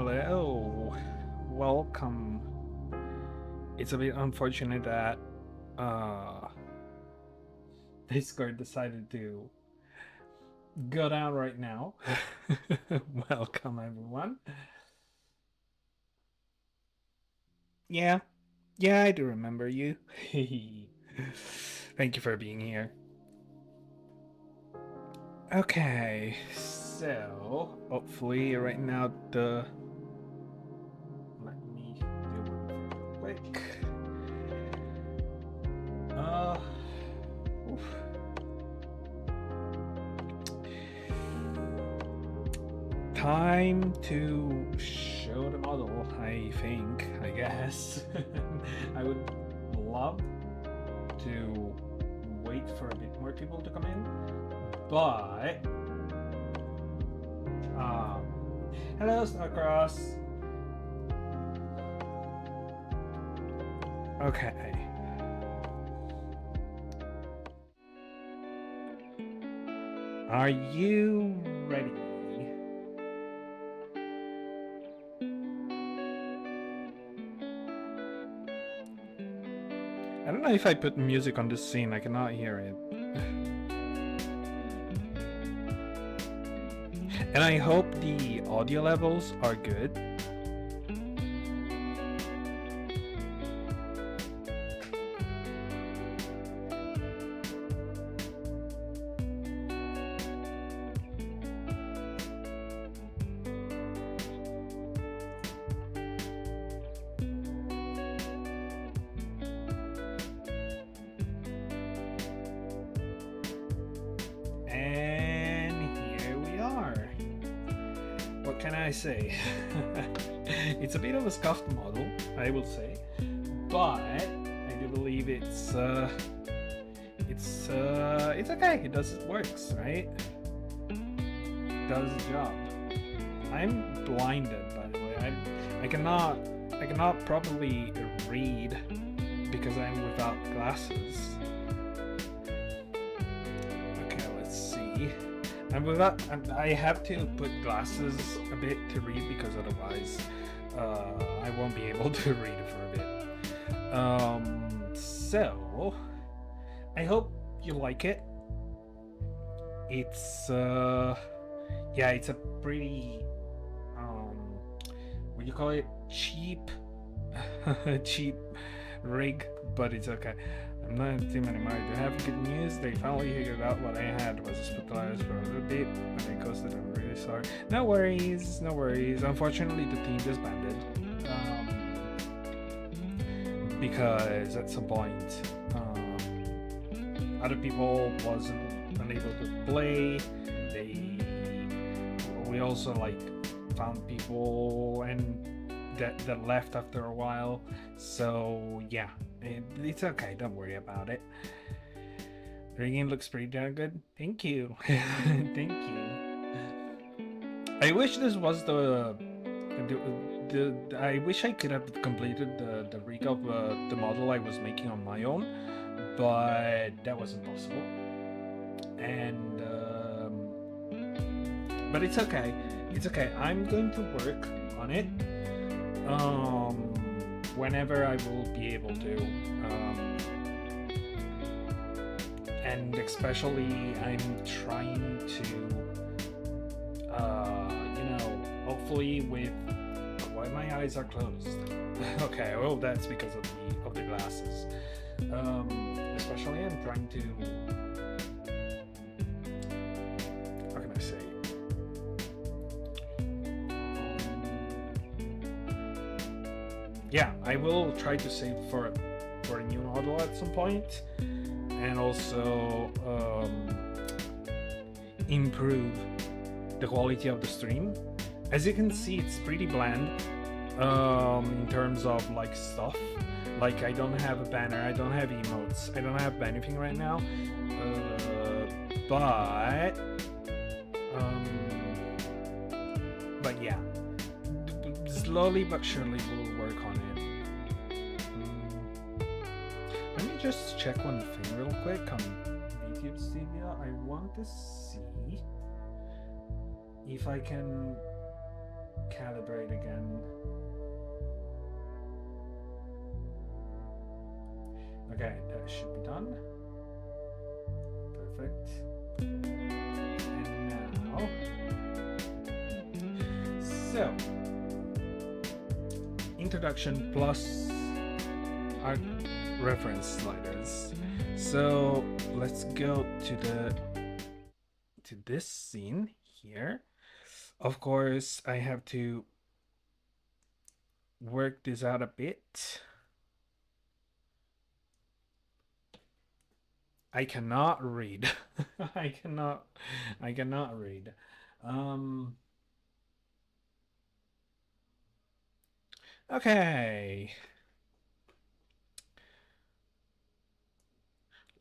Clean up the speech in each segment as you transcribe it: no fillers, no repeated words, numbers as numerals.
Hello, welcome. It's a bit unfortunate that uh Discord decided to go down right now. Welcome everyone. Yeah, yeah, I do remember you. Thank you for being here. Okay, so hopefully right now the let me do one real quick. Uh oof. Time to show the model, I guess. I would love to wait for a bit more people to come in, but hello Starcross. Okay. Are you ready? I don't know if I put music on this scene, I cannot hear it. And I hope the audio levels are good. Say it's a bit of a scuffed model, I will say, but I do believe it's okay. It does, it works, right? It does the job. I'm blinded, by the way. I cannot properly read because I'm without glasses. Okay, let's see. I have to put glasses a bit to read because otherwise I won't be able to read it for a bit. So I hope you like it. It's yeah, it's a pretty what do you call it? Cheap cheap rig, but it's okay. I'm not in team anymore. I do have good news. They finally figured out what I had was a specularis for a little bit, and they ghosted. I'm really sorry. No worries, no worries. Unfortunately, the team disbanded. Because at some point, other people wasn't unable to play. We also like found people and that left after a while. So yeah. It's okay, don't worry about it. The game looks pretty damn good. Thank you. Thank you. I wish this was the I wish I could have completed the rig of the model I was making on my own, but that wasn't possible. And but it's okay. It's okay. I'm going to work on it. Whenever I will be able to, and especially I'm trying to, you know, hopefully with why my eyes are closed. Okay, well that's because of the glasses. Especially I'm trying to. How can I say? Yeah, I will try to save for a new model at some point, and also improve the quality of the stream. As you can see, it's pretty bland in terms of like stuff. Like I don't have a banner, I don't have emotes, I don't have anything right now. But yeah, slowly but surely we'll work on it. Let me just check one thing real quick on YouTube Studio. I want to see if I can calibrate again. Okay, that should be done. Perfect. And now, so introduction plus art reference sliders. So let's go to this scene here. Of course, I have to work this out a bit. I cannot read. I cannot read. Okay.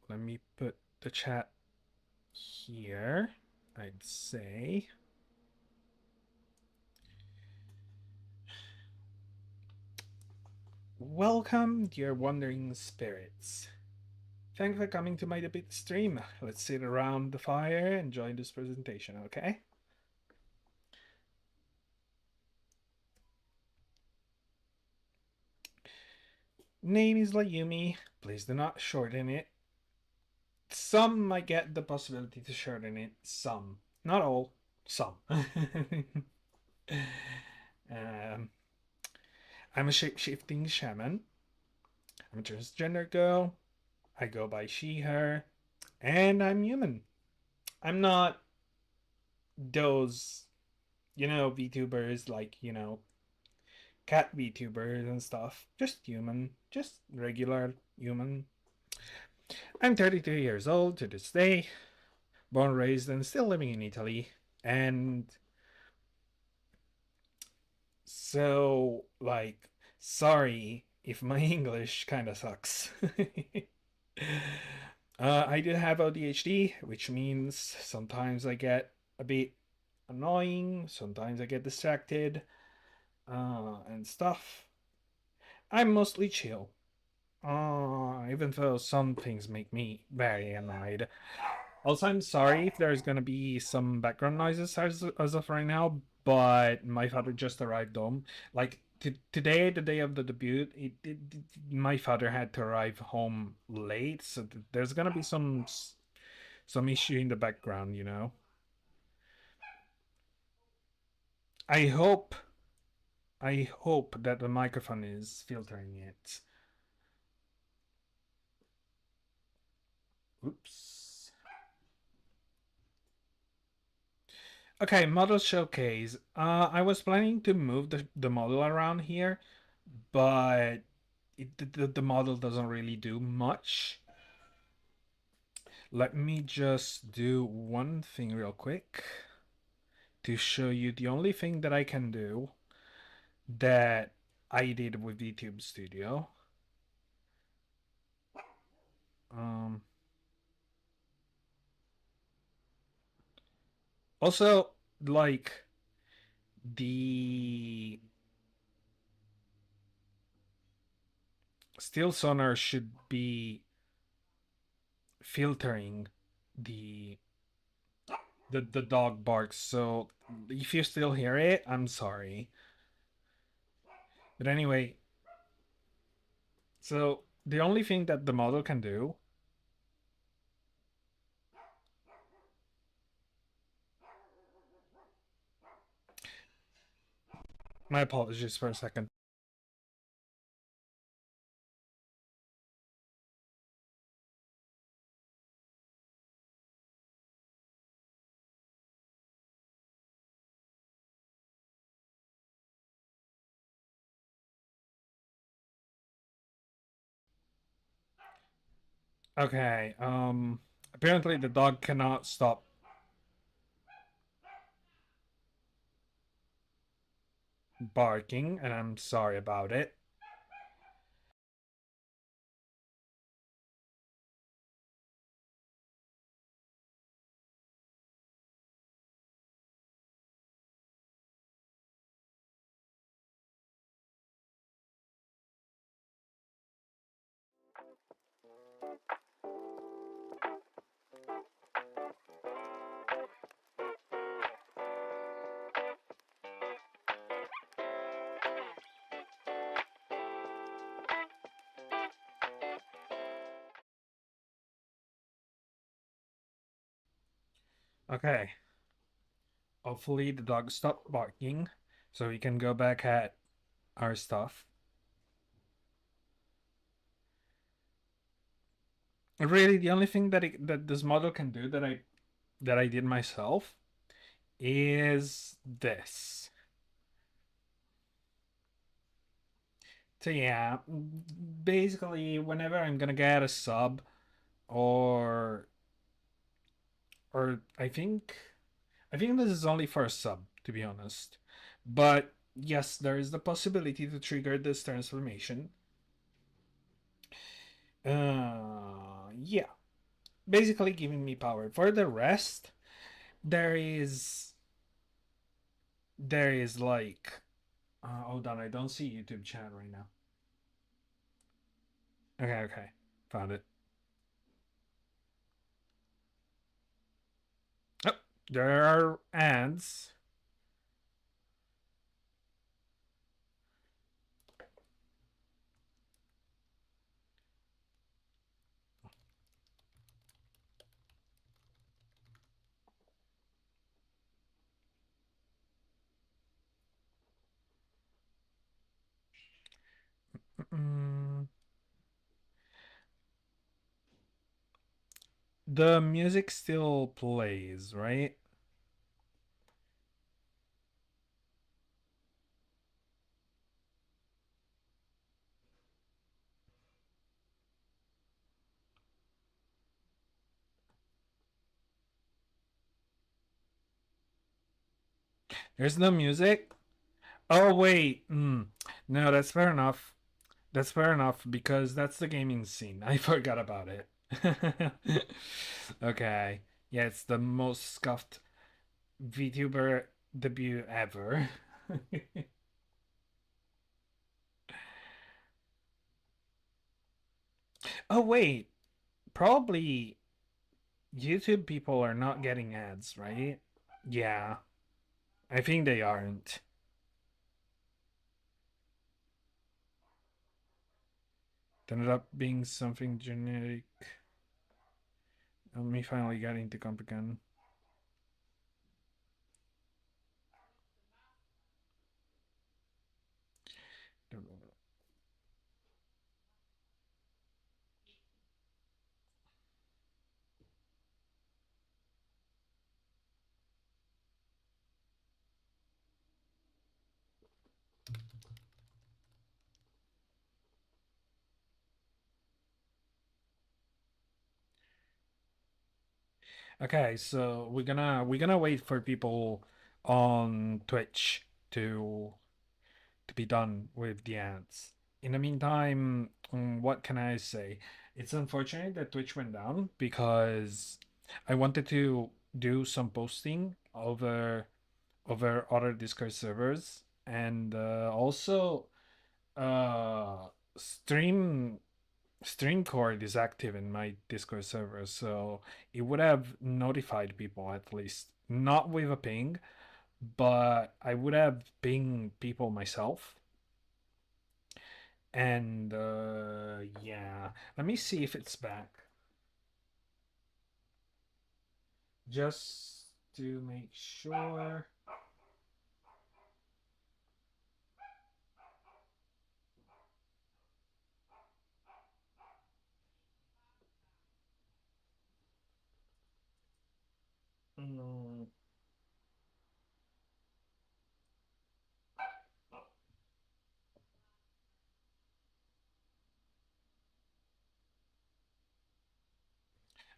Let me put the chat here. I'd say. Welcome, dear wandering spirits. Thanks for coming to my debate stream. Let's sit around the fire and join this presentation, okay? Name is Laiyumi. Please do not shorten it. Some might get the possibility to shorten it. Some. Not all. Some. I'm a shape-shifting shaman. I'm a transgender girl. I go by she, her, and I'm human. I'm not those, VTubers like, cat VTubers and stuff. Just human. Just regular human. I'm 32 years old to this day. Born, raised, and still living in Italy. And so, like, sorry if my English kind of sucks. I do have ADHD, which means sometimes I get a bit annoying, sometimes I get distracted, and stuff. I'm mostly chill, even though some things make me very annoyed. Also, I'm sorry if there's gonna be some background noises as of right now, but my father just arrived home. Like today, the day of the debut, my father had to arrive home late, so there's gonna be some issue in the background, I hope I hope that the microphone is filtering it. Oops. Okay, model showcase. I was planning to move the model around here, but the model doesn't really do much. Let me just do one thing real quick to show you the only thing that I can do that I did with YouTube Studio. Also, like the still sonar should be filtering the the dog barks. So if you still hear it, I'm sorry. But anyway, so the only thing that the model can do. My apologies for a second. Okay, apparently the dog cannot stop barking, and I'm sorry about it. Okay. Hopefully the dog stopped barking so we can go back at our stuff. Really, the only thing that this model can do that I did myself is this. So yeah, basically whenever I'm gonna get a sub or I think this is only for a sub, to be honest. But yes, there is the possibility to trigger this transformation. Yeah, basically giving me power. For the rest, there is like hold on, I don't see YouTube chat right now. Okay, okay, found it. Oh, there are ads. Mm, the music still plays, right? There's no music. Oh wait, no, that's fair enough. That's fair enough because that's the gaming scene. I forgot about it. Okay, yeah, it's the most scuffed VTuber debut ever. Oh wait, probably YouTube people are not getting ads, right? Yeah, I think they aren't. It ended up being something generic. Let me finally get into comp again. Okay, so we're gonna wait for people on Twitch to be done with the ads. In the meantime, what can I say? It's unfortunate that Twitch went down because I wanted to do some posting over other Discord servers and also uh stream StreamCord is active in my Discord server, so it would have notified people at least. Not with a ping, but I would have pinged people myself. And yeah, let me see if it's back. Just to make sure. Mm,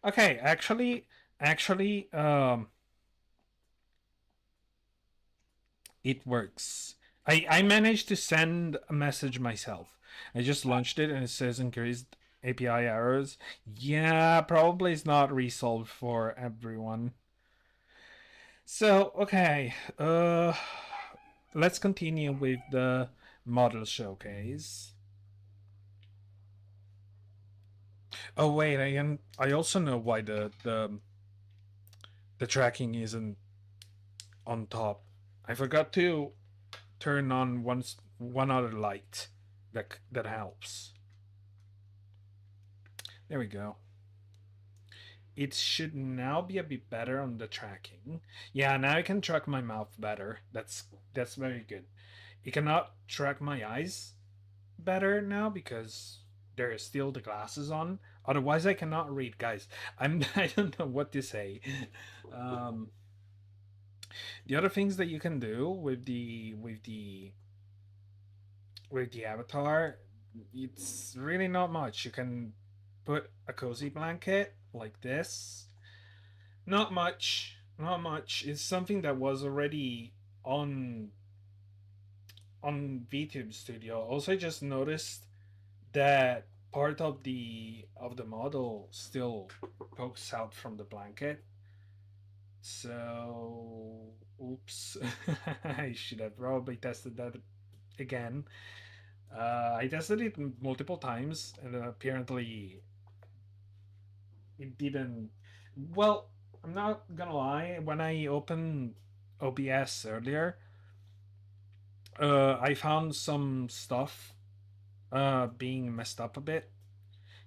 okay, actually, it works. I managed to send a message myself. I just launched it and it says increased API errors. Yeah, probably it's not resolved for everyone. So, okay. Let's continue with the model showcase. Oh wait, I also know why the tracking isn't on top. I forgot to turn on one other light that helps. There we go. it should now be a bit better on the tracking. Yeah, now I can track my mouth better. That's very good. It cannot track my eyes better now because there is still the glasses on. Otherwise, I cannot read, guys. I don't know what to say. Um, the other things that you can do with the avatar, it's really not much. You can put a cozy blanket like this. Not much. Not much. It's something that was already on VTube Studio. Also, I just noticed that part of the model still pokes out from the blanket. So, oops. I should have probably tested that again. I tested it multiple times, and apparently it didn't. Well, I'm not gonna lie. When I opened OBS earlier, I found some stuff being messed up a bit.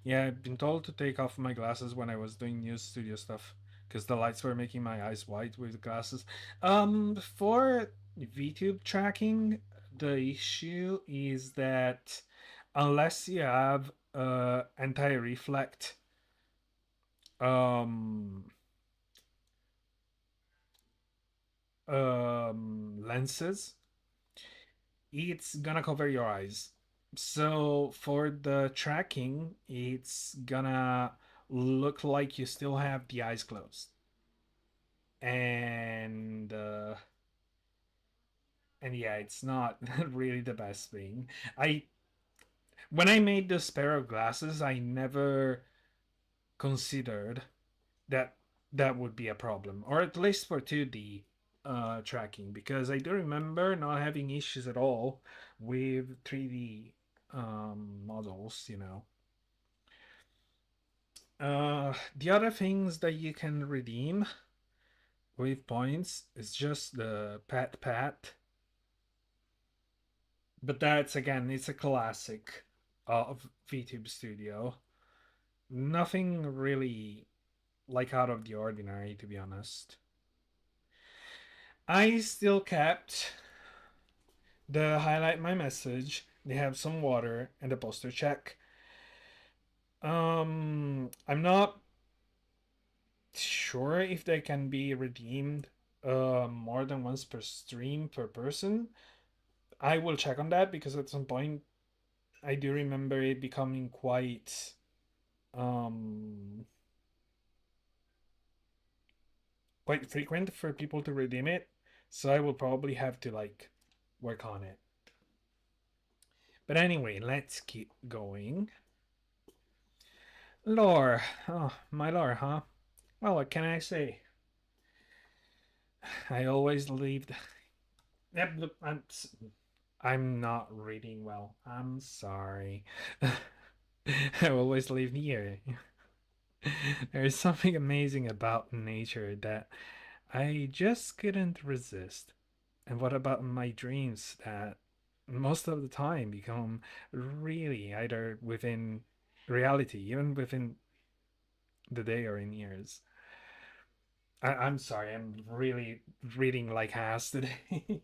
Yeah, I've been told to take off my glasses when I was doing news studio stuff because the lights were making my eyes white with the glasses. For VTube tracking, the issue is that unless you have anti-reflect um lenses, it's gonna cover your eyes. So for the tracking, it's gonna look like you still have the eyes closed. And and yeah, it's not really the best thing. I When I made this pair of glasses, I never considered that that would be a problem, or at least for 2D tracking, because I do remember not having issues at all with 3D models, you know. The other things that you can redeem with points is just the pat, but that's again, it's a classic of VTube Studio. Nothing really like out of the ordinary, to be honest. I still kept the highlight my message. They have some water and a poster check. I'm not sure if they can be redeemed more than once per stream per person. I will check on that because at some point I do remember it becoming um quite frequent for people to redeem it. So I will probably have to like work on it. But anyway, let's keep going. Lore. Oh, my lore, huh? Well, what can I say? I always leave. Yep, look, I'm not reading well. I'm sorry. I always leave here. There's something amazing about nature that I just couldn't resist. And what about my dreams that most of the time become really either within reality, even within the day or in years? I'm sorry, I'm really reading like ass today.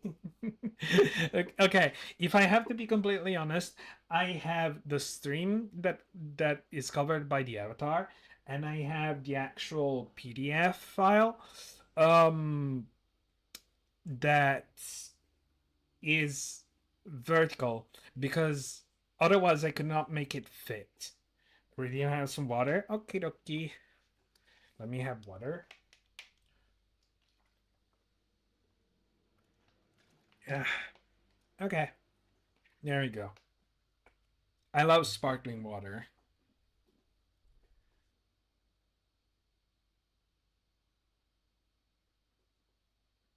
Okay, if I have to be completely honest, I have the stream that is covered by the avatar, and I have the actual PDF file um that is vertical because otherwise I could not make it fit. Really have some water? Okie dokie. Let me have water. Yeah. Okay. There we go. I love sparkling water.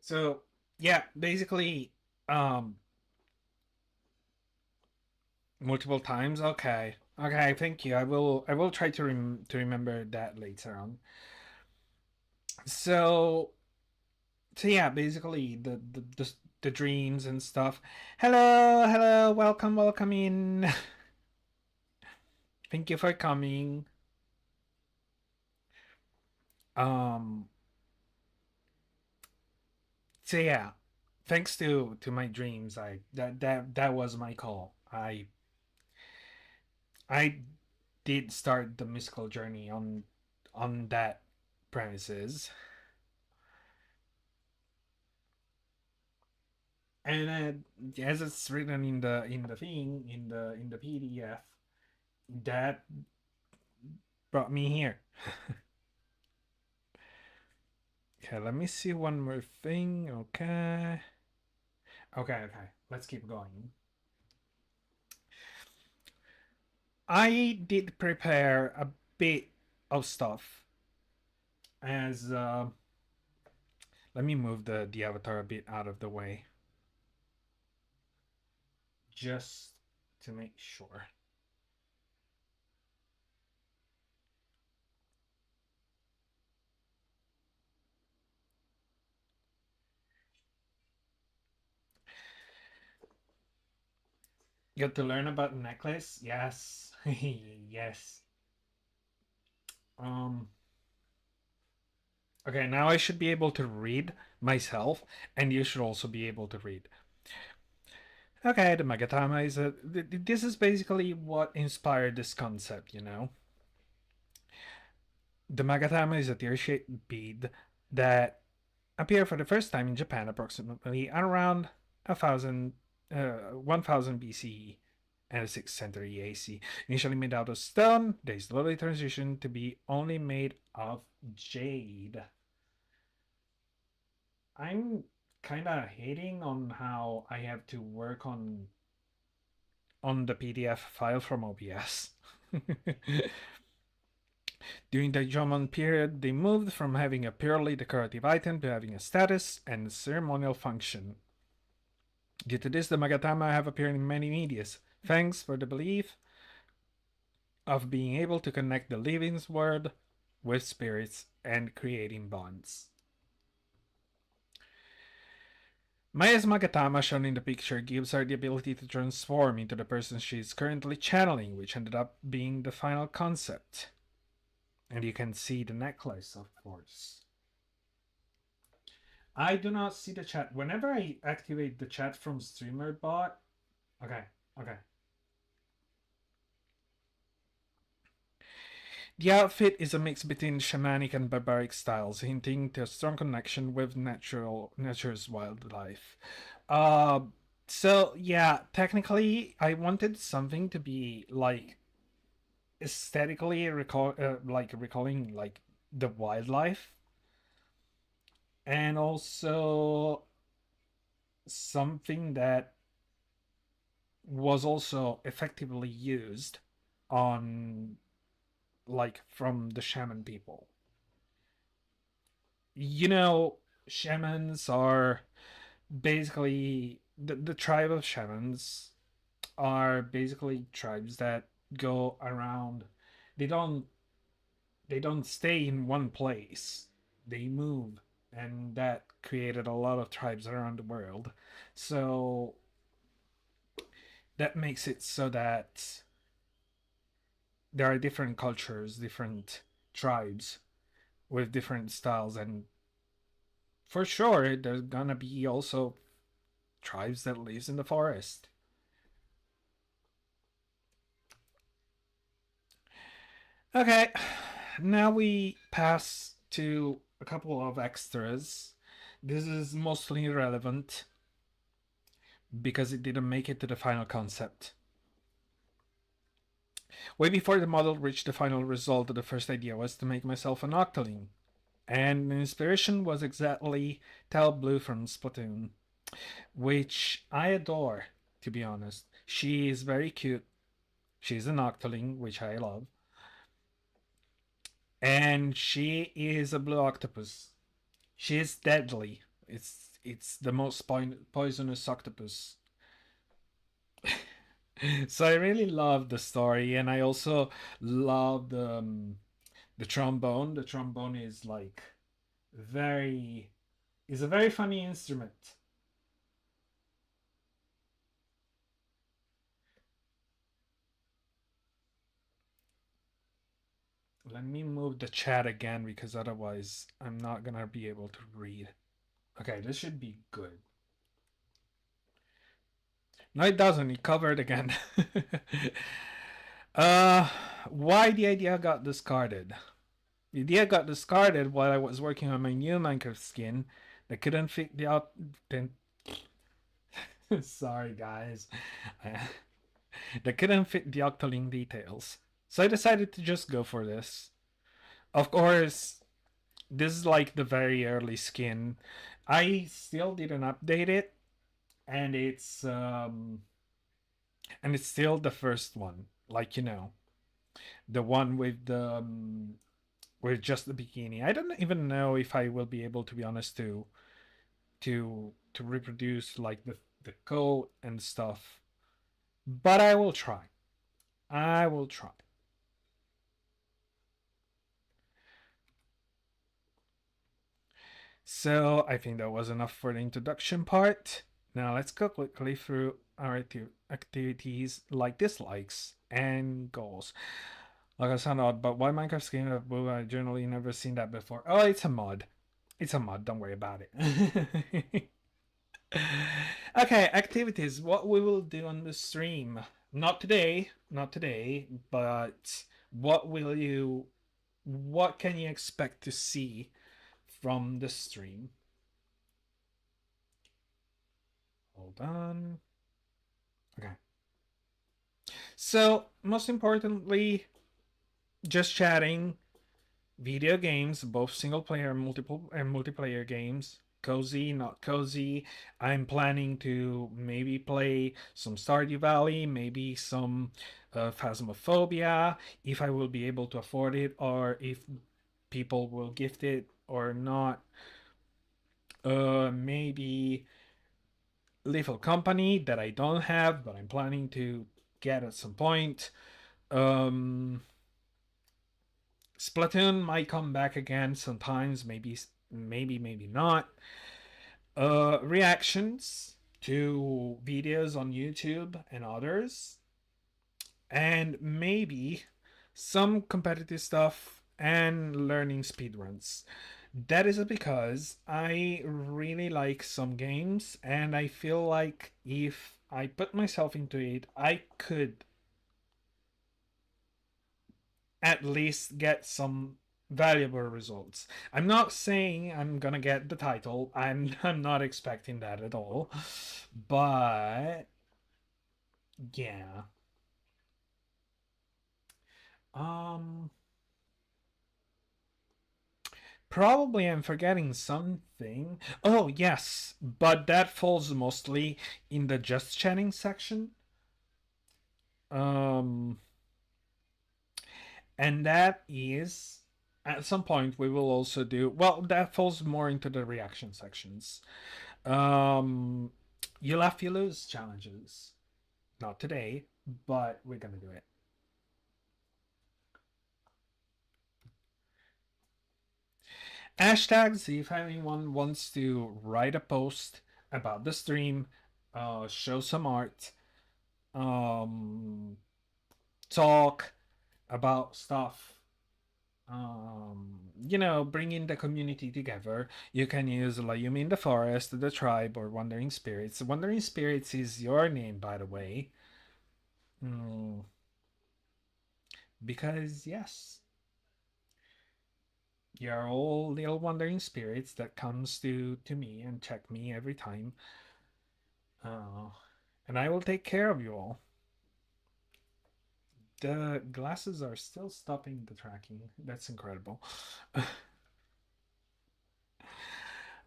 So yeah, basically, um, multiple times. Okay, okay. Thank you. I will try to remember that later on. So so yeah, basically the dreams and stuff. Hello, hello. Welcome in. Thank you for coming. Um, so yeah, thanks to my dreams, I that was my call. I did start the mystical journey on that premises, and as it's written in the thing in the PDF, that brought me here. Okay, let me see one more thing. Okay. Let's keep going. I did prepare a bit of stuff as let me move the avatar a bit out of the way just to make sure. You got to learn about the necklace? Yes. Yes. Um okay, now I should be able to read myself, and you should also be able to read. Okay, the Magatama is this is basically what inspired this concept, you know. The Magatama is a tear-shaped bead that appeared for the first time in Japan approximately around 1000 BCE and the 6th century AC. Initially made out of stone, they slowly transitioned to be only made of jade. I'm kind of hating on how I have to work on the PDF file from OBS. During the Jomon period, they moved from having a purely decorative item to having a status and ceremonial function. Due to this, the Magatama have appeared in many medias, thanks for the belief of being able to connect the living world with spirits and creating bonds. Maya's Magatama, shown in the picture, gives her the ability to transform into the person she is currently channeling, which ended up being the final concept. And you can see the necklace, of course. I do not see the chat. Whenever I activate the chat from StreamerBot, okay, okay. The outfit is a mix between shamanic and barbaric styles, hinting to a strong connection with nature's wildlife. Uh, so yeah, technically, I wanted something to be like aesthetically like recalling like the wildlife, and also something that was also effectively used on like from the shaman people. You know, shamans are basically the tribe of shamans are basically tribes that go around. They don't they don't stay in one place. They move, and that created a lot of tribes around the world. So that makes it so that there are different cultures, different tribes with different styles, and for sure there's gonna be also tribes that lives in the forest. Okay, now we pass to a couple of extras. This is mostly irrelevant because it didn't make it to the final concept. Way before the model reached the final result, the first idea was to make myself an Octoling. And the inspiration was exactly Tal Blue from Splatoon, which I adore, to be honest. She is very cute. She's an Octoling, which I love. And she is a blue octopus. She is deadly. It's the most poisonous octopus. So I really love the story, and I also love the trombone. The trombone is like very is a very funny instrument. Let me move the chat again because otherwise I'm not gonna be able to read. Okay, this should be good. No, it doesn't. It covered again. uh, why the idea got discarded? The idea got discarded while I was working on my new Minecraft skin that couldn't fit the out. Then, sorry guys, that couldn't fit the Octoling details. So I decided to just go for this. Of course, this is like the very early skin. I still didn't update it, and it's still the first one. Like the one with just the bikini. I don't even know if I will be able, to be honest, to reproduce like the coat and stuff. But I will try. I will try. So I think that was enough for the introduction part. Now let's go quickly through our activities like dislikes and goals. Like I sound odd, but why Minecraft game of Boo? I generally never seen that before. Oh, it's a mod. It's a mod. Don't worry about it. Okay, activities. What we will do on the stream. Not today, not today, but what will you what can you expect to see from the stream? Hold on. Okay. So, most importantly, just chatting, video games, both single player and multiplayer games. Cozy, not cozy. I'm planning to maybe play some Stardew Valley, maybe some Phasmophobia, if I will be able to afford it, or if people will gift it or not. Maybe Lethal Company that I don't have, but I'm planning to get at some point. Um, Splatoon might come back again sometimes, maybe not. Reactions to videos on YouTube and others, and maybe some competitive stuff and learning speedruns. That is because I really like some games, and I feel like if I put myself into it, I could at least get some valuable results. I'm not saying I'm gonna get the title. I'm not expecting that at all. But yeah. Um Probably I'm forgetting something. Oh, yes, but that falls mostly in the just chatting section. Um and that is at some point we will also do, well, that falls more into the reaction sections. Um you laugh you lose challenges. Not today, but we're going to do it. Hashtags, if anyone wants to write a post about the stream, show some art, um, talk about stuff, bringing the community together. You can use Laiyumi in the Forest, the Tribe, or Wandering Spirits. Wandering Spirits is your name, by the way. Mm, because, yes, you're all little wandering spirits that comes to me and check me every time. Uh, and I will take care of you all. The glasses are still stopping the tracking. That's incredible.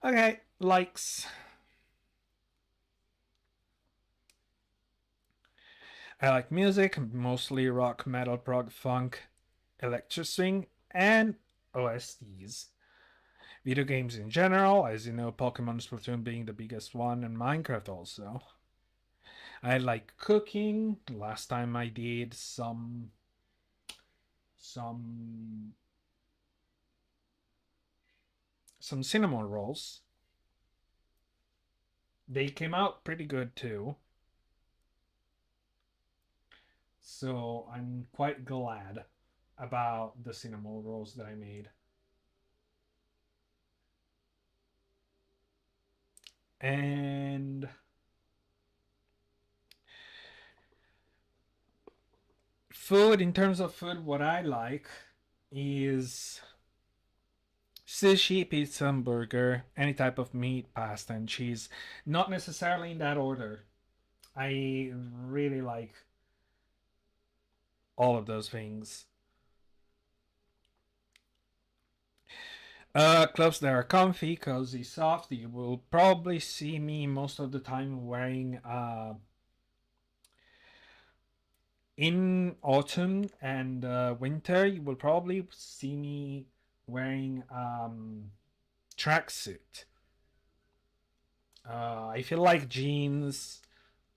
Okay, likes. I like music, mostly rock, metal, prog, funk, electro swing, and OSTs. Video games in general, as you know, Pokemon Splatoon being the biggest one, and Minecraft also. I like cooking. Last time I did some some cinnamon rolls. They came out pretty good too. So I'm quite glad. about the cinnamon rolls that I made. And food, in terms of food, what I like is sushi, pizza, and burger, any type of meat, pasta, and cheese. Not necessarily in that order. I really like all of those things. Clothes that are comfy, cozy, soft. You will probably see me most of the time wearing in autumn and winter. You will probably see me wearing tracksuit. I feel like jeans,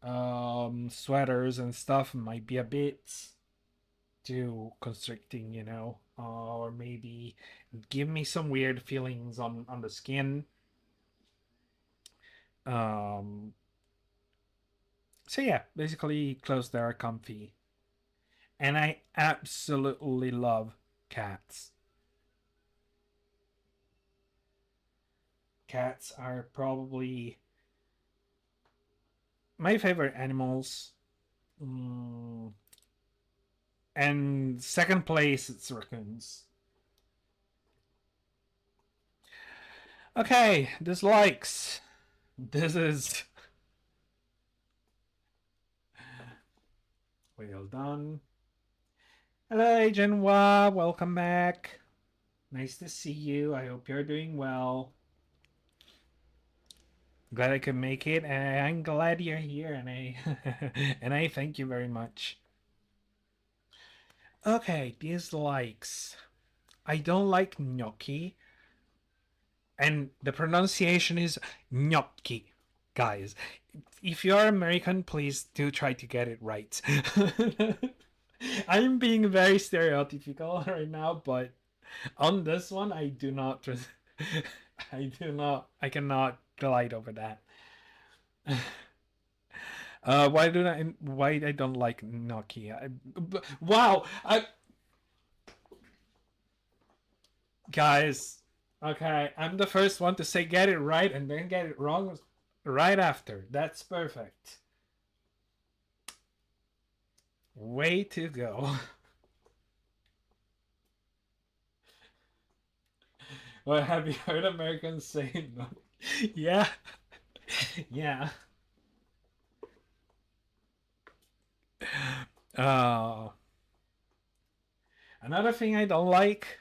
sweaters, and stuff might be a bit too constricting, or maybe give me some weird feelings on the skin. Um, so yeah, basically clothes that are comfy, and I absolutely love cats. Cats are probably my favorite animals. Mm, and second place, it's raccoons. Okay, dislikes. This is well done. Hello, Agent Wa. Welcome back. Nice to see you. I hope you're doing well. Glad I could make it, and I'm glad you're here, and I and I thank you very much. Okay, dislikes. I don't like gnocchi, and the pronunciation is gnocchi, guys. If you're American, please do try to get it right. I'm being very stereotypical right now, but on this one, I do not. I do not. I cannot glide over that. Why I don't like gnocchi? Wow, guys. Okay, I'm the first one to say get it right and then get it wrong right after. That's perfect. Way to go. Well, have you heard Americans say no? Yeah, yeah. Uh, Another thing I don't like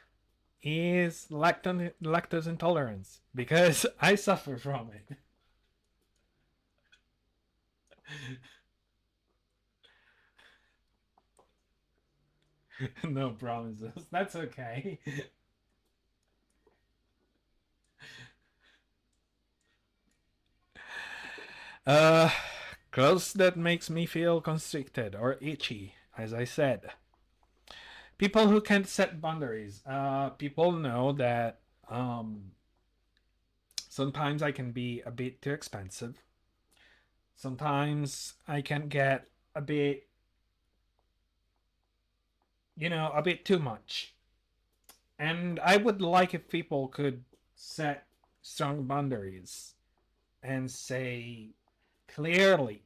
is lactose intolerance because I suffer from it. No promises. That's okay. Uh, Clothes that makes me feel constricted or itchy, as I said. People who can't set boundaries. People know that sometimes I can be a bit too expensive. Sometimes I can get a bit, a bit too much. And I would like if people could set strong boundaries and say clearly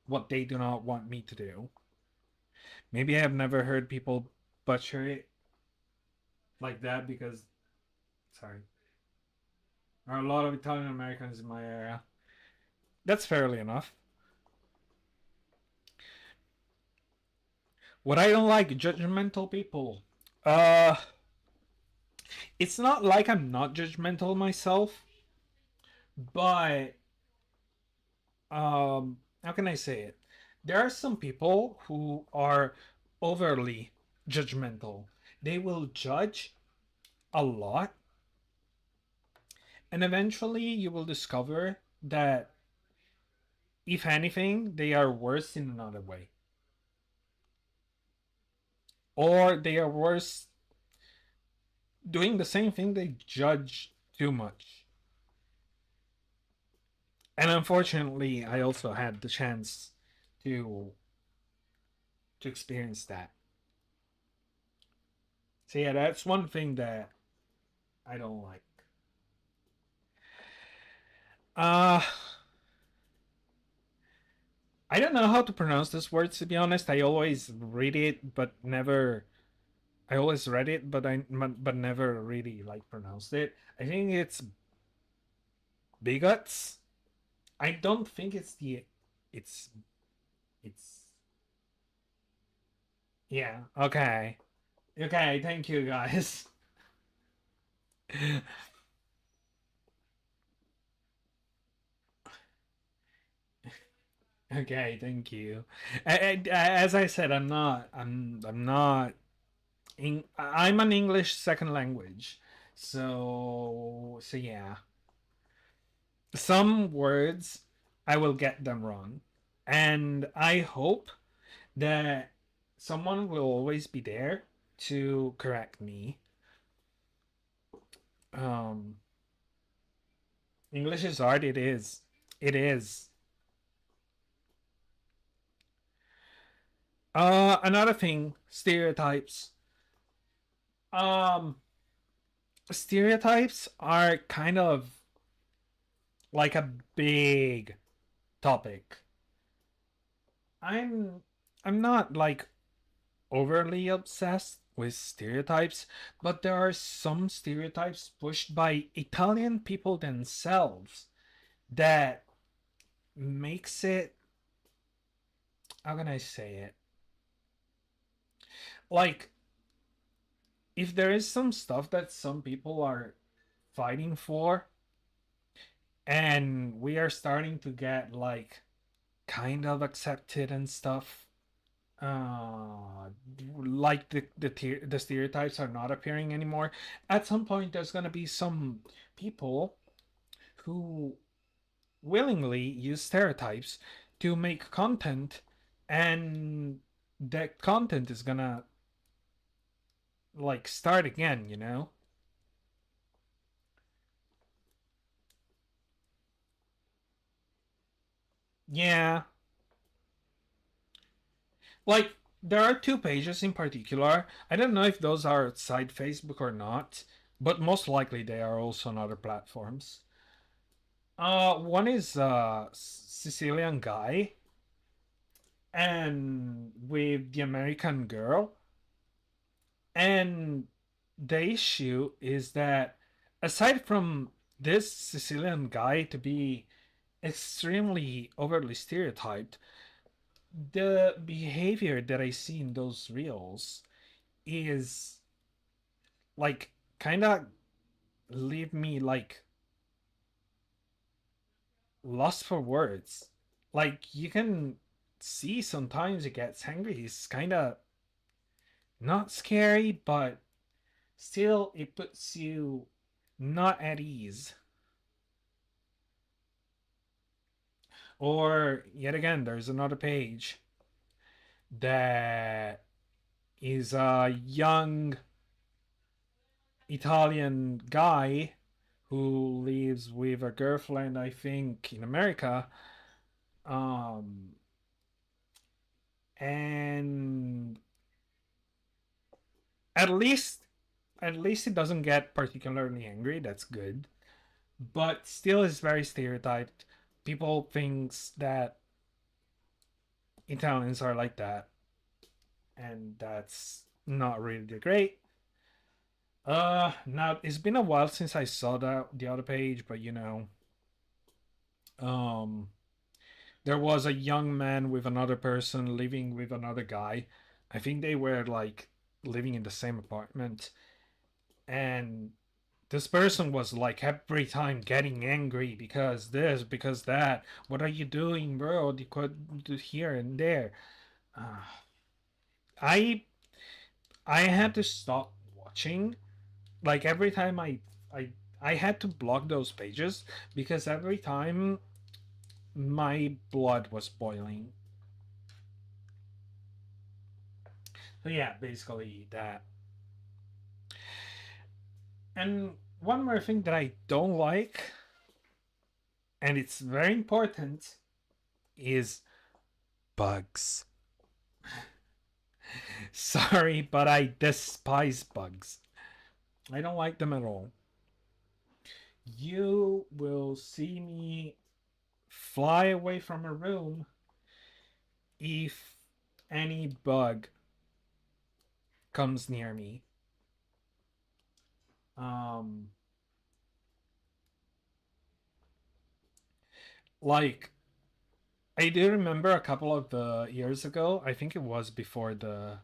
what they do not want me to do. Maybe I have never heard people butcher it like that because, sorry, there are a lot of Italian Americans in my area. That's fairly enough. What I don't like, judgmental people. Uh, it's not like I'm not judgmental myself, but how can I say it? There are some people who are overly judgmental. They will judge a lot, and eventually you will discover that if anything, they are worse in another way. Or they are worse doing the same thing, they judge too much. And unfortunately, I also had the chance to to experience that. So yeah, that's one thing that I don't like. Uh I don't know how to pronounce this word, to be honest. I always read it but never I always read it but never really like pronounced it. I think it's bigots. I don't think it's it's yeah, okay. Okay, thank you guys. Okay, thank you. As I said, I'm not I'm an English second language. So yeah. Some words I will get them wrong. And I hope that someone will always be there to correct me. Um English is hard, it is. It is. Another thing, stereotypes. Um Stereotypes are kind of like a big topic. I'm I'm not like overly obsessed with stereotypes, but there are some stereotypes pushed by Italian people themselves that makes it, how can I say it? Like, if there is some stuff that some people are fighting for and we are starting to get like kind of accepted and stuff, like the stereotypes are not appearing anymore. At some point, there's gonna be some people who willingly use stereotypes to make content, and that content is gonna like start again. You know? Yeah, like there are two pages in particular. I don't know if those are outside Facebook or not, but most likely they are also on other platforms. One is Sicilian guy, and with the American girl, and the issue is that aside from this Sicilian guy to be extremely overly stereotyped, the behavior that I see in those reels is like kind of leave me like lost for words. Like you can see sometimes he gets angry. He's kind of not scary, but still it puts you not at ease. Or yet again, there's another page that is a young Italian guy who lives with a girlfriend, I think, in America. Um, and at least at least it doesn't get particularly angry. That's good. But still is very stereotyped. People thinks that Italians are like that, and that's not really great. Now it's been a while since I saw the other page, but um, there was a young man with another person living with another guy. I think they were like living in the same apartment, and this person was like every time getting angry because this, because that. What are you doing, bro? You could do here and there. Uh, I I had to stop watching. Like every time I I had to block those pages because every time my blood was boiling. So yeah, basically that. And one more thing that I don't like, and it's very important, is bugs. Sorry, but I despise bugs. I don't like them at all. You will see me fly away from a room if any bug comes near me. Um, like I do remember a couple of the years ago. I think it was before the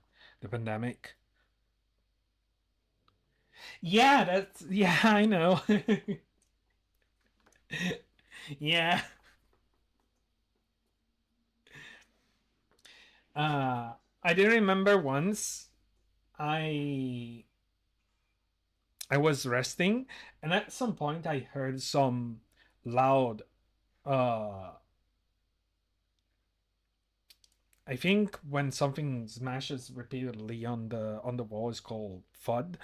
pandemic. Yeah, that's yeah. I know. Yeah. Uh, I do remember once I I was resting, and at some point I heard some loud. Uh, I think when something smashes repeatedly on the wall is called FUD.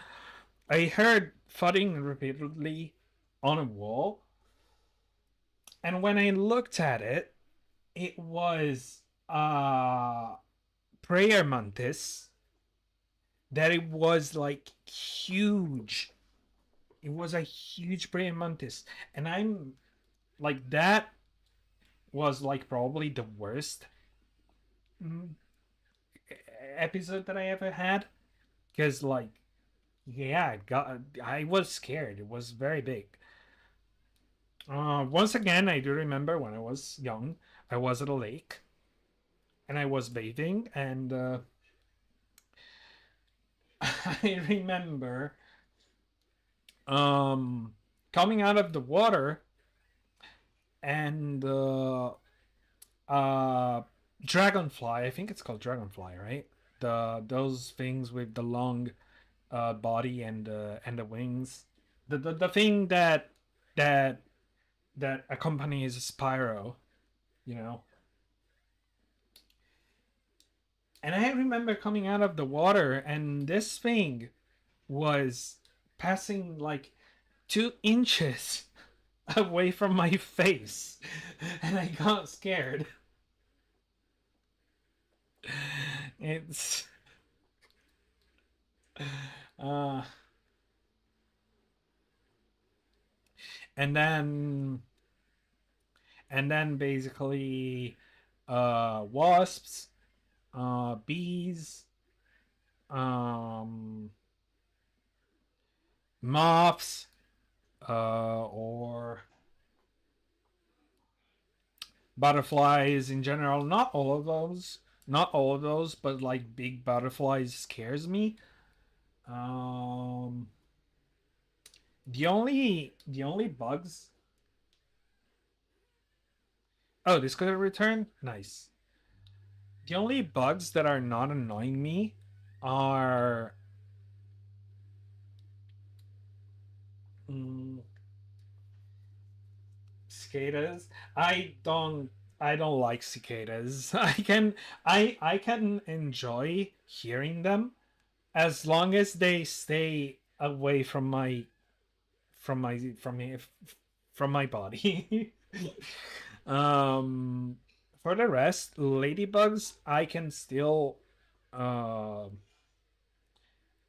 I heard thudding repeatedly on a wall, and when I looked at it, it was prayer mantis that it was like huge. It was a huge prayer mantis, and I'm like that was like probably the worst mm, episode that I ever had because like yeah, I was scared. It was very big. Once again, I do remember when I was young, I was at a lake and I was bathing, and I remember um, coming out of the water and uh, dragonfly. I think it's called dragonfly, right? Those things with the long body and the wings. The thing that that accompanies Spyro, you know. And I remember coming out of the water, and this thing was passing like 2 inches away from my face, and I got scared. It's uh, and then basically wasps, bees, um, moths, or butterflies in general. Not all of those. Not all of those, but like big butterflies scares me. Um, the only bugs. Oh, this could return. Nice. The only bugs that are not annoying me are mm, cicadas. I don't. I don't like cicadas. I can enjoy hearing them as long as they stay away from me from my body. um, for the rest, ladybugs, uh,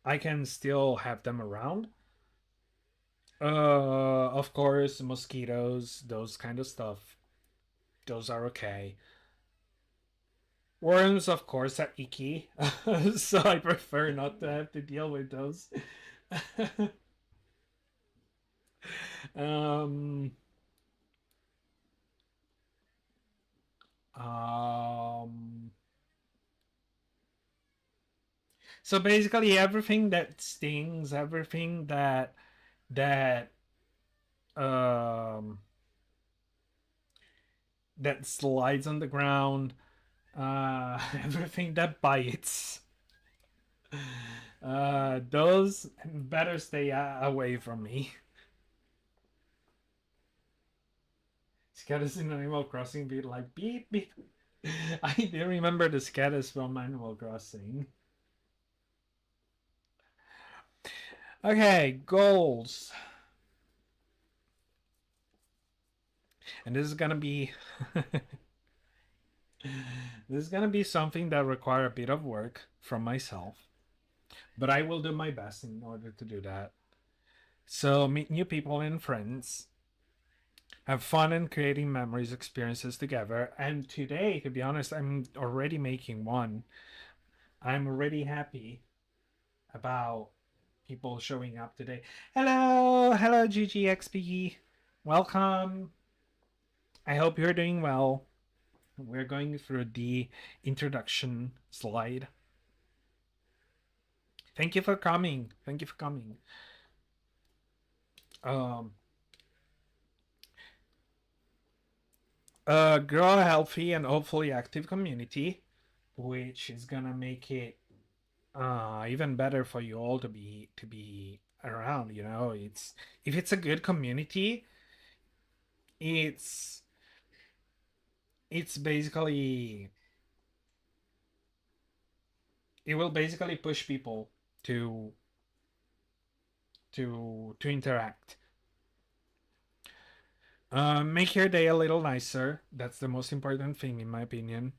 I can still have them around. Of course, mosquitoes, those kind of stuff, those are okay. Worms, of course, are icky, so I prefer not to have to deal with those. um, um, so basically, everything that stings, everything that um that slides on the ground, everything that bites, those better stay away from me. Scatters in Animal Crossing be like beep beep. I do remember the scatters from Animal Crossing. Okay, goals. And this is gonna be This is gonna be something that require a bit of work from myself, but I will do my best in order to do that. So meet new people and friends, have fun and creating memories, experiences together. And today, to be honest, I'm already making one. I'm already happy about people showing up today. Hello, GGXP. Welcome. I hope you're doing well. We're going through the introduction slide. Thank you for coming. Thank you for coming. Um, grow a healthy and hopefully active community, which is gonna make it even better for you all to be around. You know, it's if it's a good community, it's it's basically it will basically push people to to interact. Make your day a little nicer. That's the most important thing, in my opinion.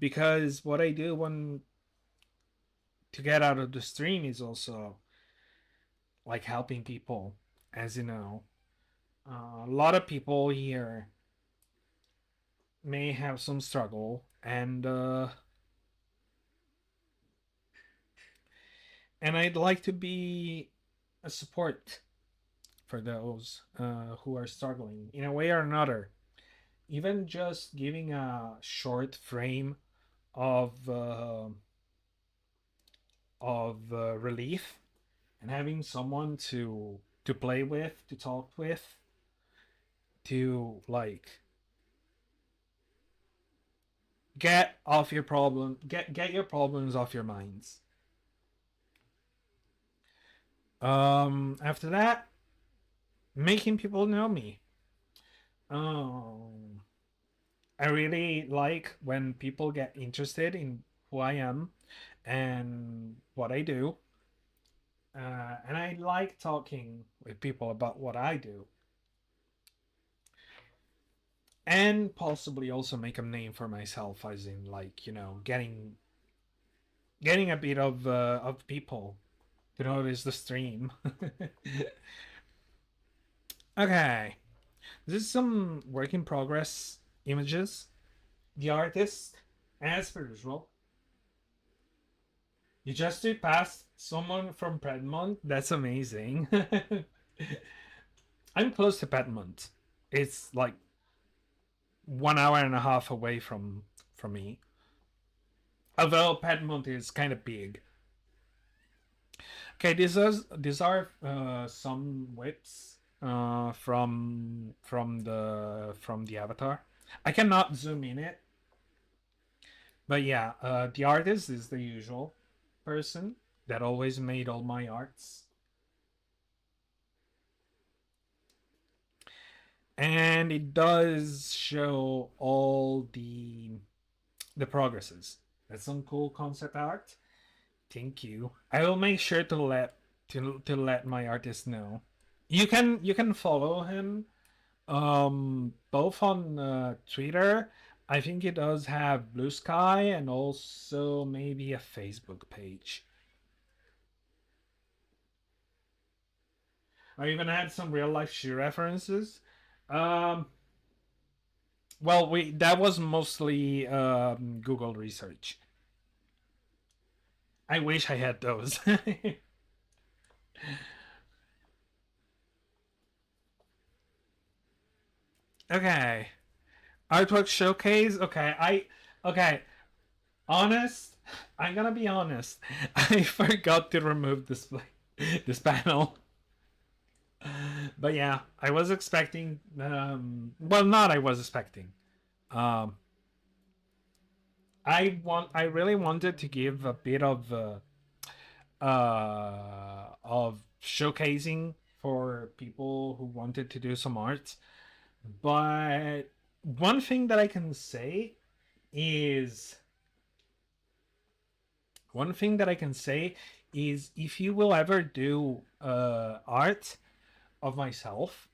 Because what I do when to get out of the stream is also like helping people, as you know. A lot of people here may have some struggle, and I'd like to be a support for those who are struggling in a way or another. Even just giving a short frame of relief and having someone to play with, to talk with, to like get off your problem, get your problems off your minds. After that, making people know me. Um, I really like when people get interested in who I am and what I do. And I like talking with people about what I do. And possibly also make a name for myself, as in like, you know, getting a bit of people to notice the stream. Okay, this is some work in progress images. The artist, as per usual, you just surpassed someone from Piedmont. That's amazing. I'm close to Piedmont. It's like 1 hour and a half away from me. Although Piedmont is kind of big. Okay, these are some whips from the avatar. I cannot zoom in it, but yeah, the artist is the usual person that always made all my arts, and it does show all the progresses. That's some cool concept art. Thank you. I will make sure to let my artist know. You can follow him both on Twitter. I think he does have Blue Sky and also maybe a Facebook page. I even had some real life shoe references. Um, well, we that was mostly Google research. I wish I had those. Okay, artwork showcase. Okay. Honest, I'm gonna be honest. I forgot to remove this panel. But yeah, I was expecting. Well, not I was expecting. Um, I really wanted to give a bit of showcasing for people who wanted to do some art. But one thing that I can say is one thing that I can say is if you will ever do art of myself,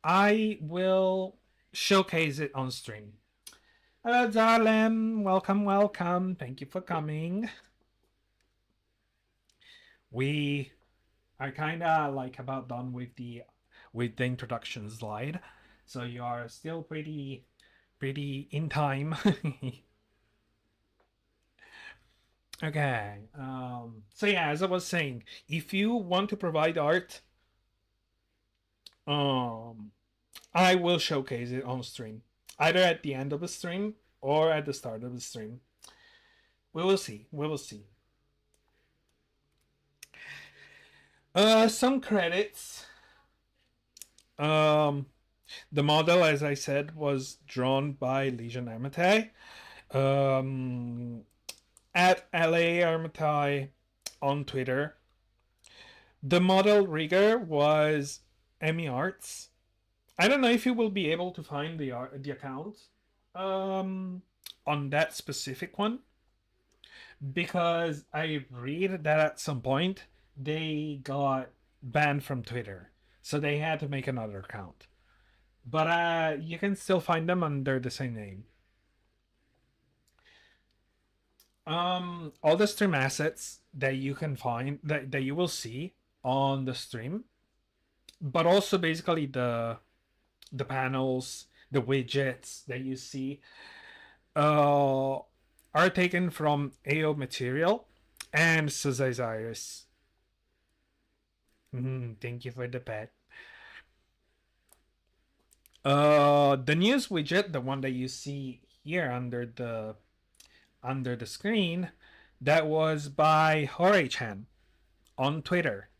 I will showcase it on stream. Hello, darling. Welcome, welcome. Thank you for coming. We are kind of like about done with the introduction slide, so you are still pretty in time. Okay. So yeah, as I was saying, if you want to provide art, um, I will showcase it on stream, either at the end of the stream or at the start of the stream. We will see. We will see. Some credits. Um, the model, as I said, was drawn by Legion Armitage. Um, at LA Armitage on Twitter. The model rigger was Emmy Arts. I don't know if you will be able to find the account um, on that specific one, because I read that at some point they got banned from Twitter, so they had to make another account. But you can still find them under the same name. All the stream assets that you can find that you will see on the stream, but also basically the panels, the widgets that you see, uh, are taken from AO Material and Suzai's Iris. Thank you for the pet. The news widget, the one that you see here under the screen, that was by Hore-chan on Twitter.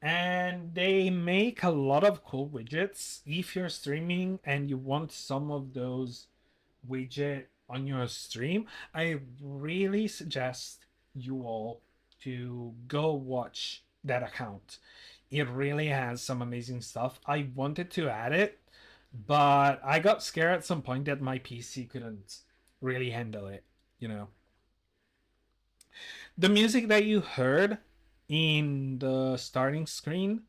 And they make a lot of cool widgets. If you're streaming and you want some of those widget on your stream, I really suggest you all to go watch that account. It really has some amazing stuff. I wanted to add it, but I got scared at some point that my PC couldn't really handle it, you know. The music that you heard in the starting screen,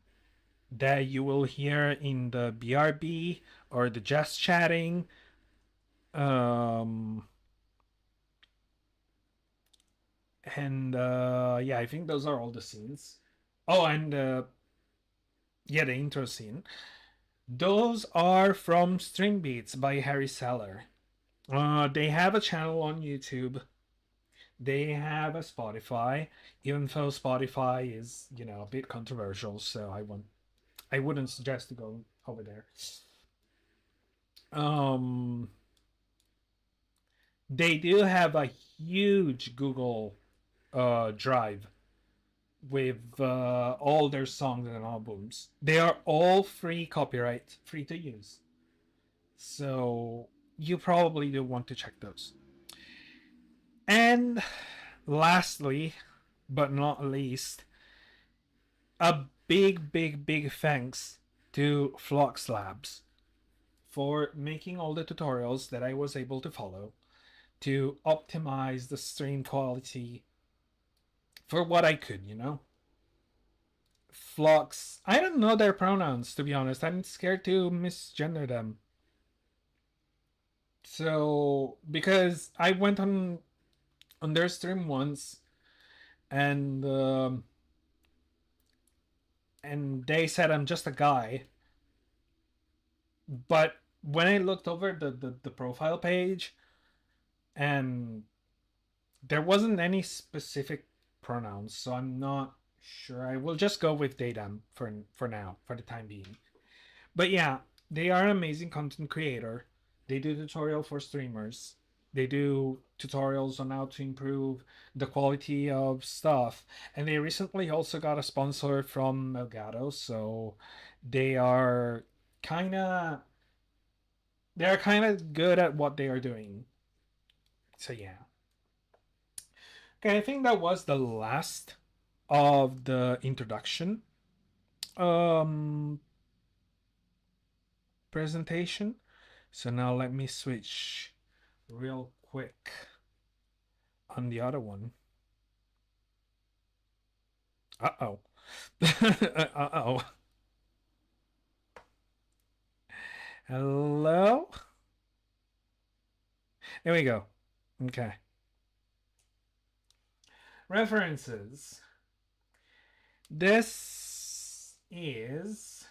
that you will hear in the BRB or the just chatting, um, and yeah, I think those are all the scenes. Oh, and yeah, the intro scene. Those are from String Beats by Harry Seller. They have a channel on YouTube. They have a Spotify, even though Spotify is, a bit controversial, so I wouldn't suggest to go over there. Um, they do have a huge Google Drive with all their songs and albums. They are all free copyright, free to use. So you probably do want to check those. And lastly, but not least, a big thanks to Flux Labs for making all the tutorials that I was able to follow to optimize the stream quality for what I could. Flux, I don't know their pronouns, to be honest. I'm scared to misgender them. So, because I went on their stream once, and and they said I'm just a guy, but when I looked over the profile page, and there wasn't any specific pronouns, so I'm not sure. I will just go with they them for now, for the time being. But yeah, they are an amazing content creator. They do tutorial for streamers. They do tutorials on how to improve the quality of stuff. And they recently also got a sponsor from Elgato, so they are kind of they're kind of good at what they are doing. So yeah. Okay, I think that was the last of the introduction um presentation. So now let me switch real quick on the other one. Uh oh. Uh oh. Hello? There we go. Okay. References. This is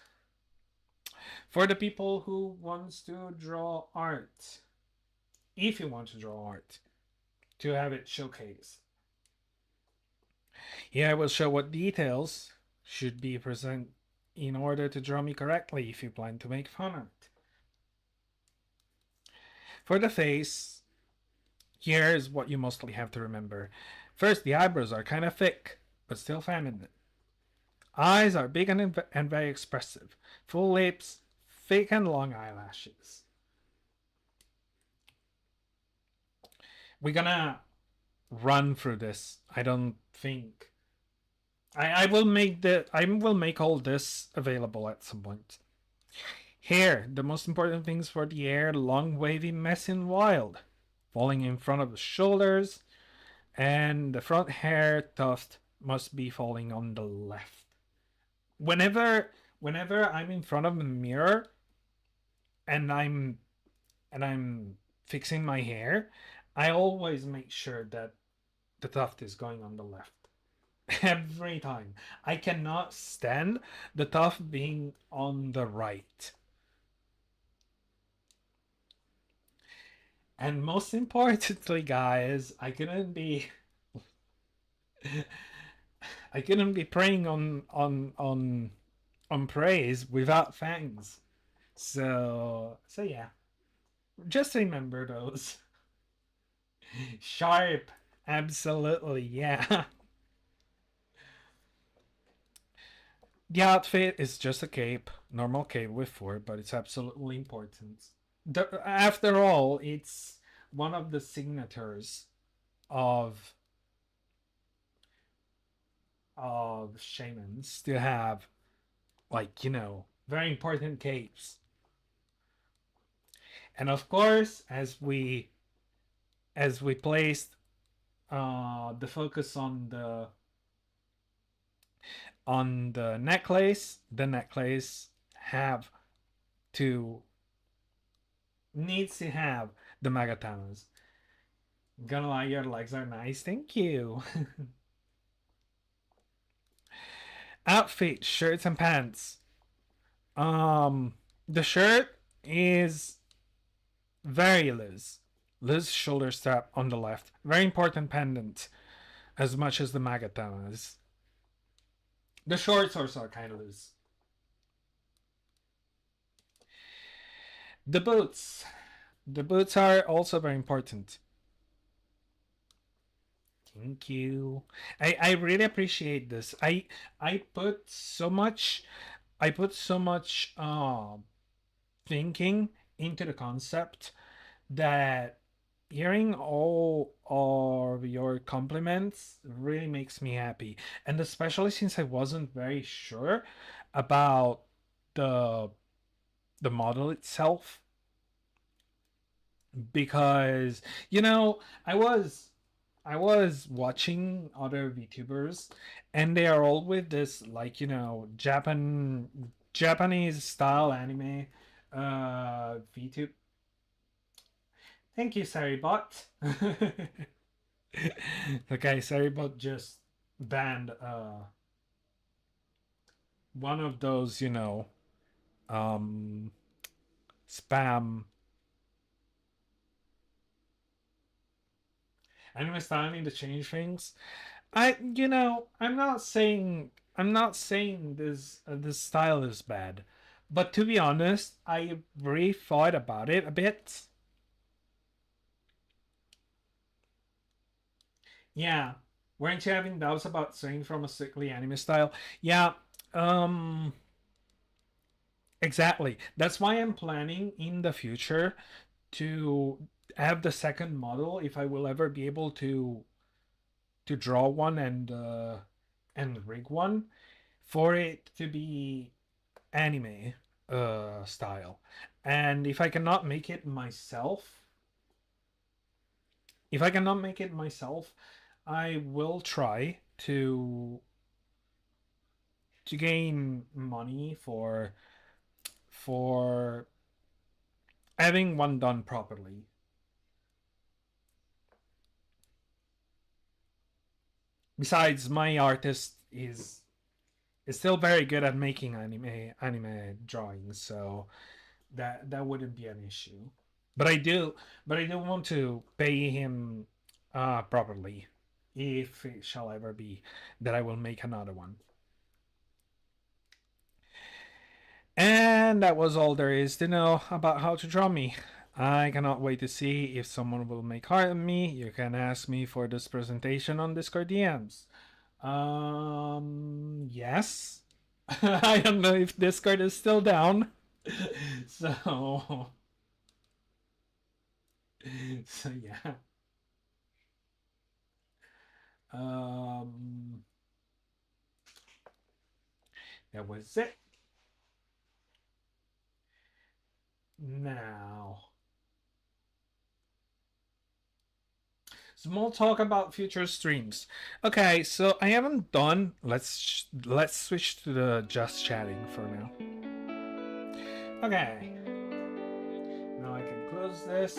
for the people who wants to draw art. If you want to draw art, to have it showcased. Here I will show what details should be present in order to draw me correctly if you plan to make fan art. For the face, here's what you mostly have to remember. First, the eyebrows are kind of thick, but still feminine. Eyes are big and very expressive. Full lips, thick and long eyelashes. We're gonna run through this. I don't think I will make all this available at some point. Hair, the most important things for the hair, long, wavy, messy, and wild. Falling in front of the shoulders, and the front hair tuft must be falling on the left. Whenever I'm in front of the mirror and I'm fixing my hair, I always make sure that the tuft is going on the left. Every time. I cannot stand the tuft being on the right. And most importantly, guys, I couldn't be preying on praise without fangs. So yeah. Just remember those. Sharp. Absolutely, yeah. The outfit is just a cape, normal cape with fur, but it's absolutely important. After all, it's one of the signatures of shamans to have, like, very important capes. And of course, as we placed the focus on the necklace have to needs to have the magatamas. Gonna lie, your legs are nice. Thank you. Outfit, shirts and pants. The shirt is very loose. Loose shoulder strap on the left. Very important pendant, as much as the magatamas. The shorts also are kind of loose. The boots. The boots are also very important. Thank you. I really appreciate this. I put so much thinking into the concept that hearing all of your compliments really makes me happy. And especially since I wasn't very sure about the the model itself, because I was watching other VTubers, and they are all with this, like, Japanese style anime VTube. Thank you, Saribot. Okay, Saribot just banned one of those, um spam anime style need to change things. I'm not saying this style is bad, but to be honest, I really thought about it a bit. Yeah, weren't you having doubts about swaying from a strictly anime style? Yeah, um, exactly. That's why I'm planning in the future to have the second model if I will ever be able to draw one and rig one for it to be anime style. And if I cannot make it myself, I will try to gain money for having one done properly. Besides, my artist is still very good at making anime drawings, so that wouldn't be an issue. But I do want to pay him properly, if it shall ever be that I will make another one. And that was all there is to know about how to draw me. I cannot wait to see if someone will make art of me. You can ask me for this presentation on Discord DMs. Yes. I don't know if Discord is still down. So, so yeah. Um, that was it. Now, small talk about future streams. Okay, so I haven't done. Let's switch to the just chatting for now. Okay. Now I can close this.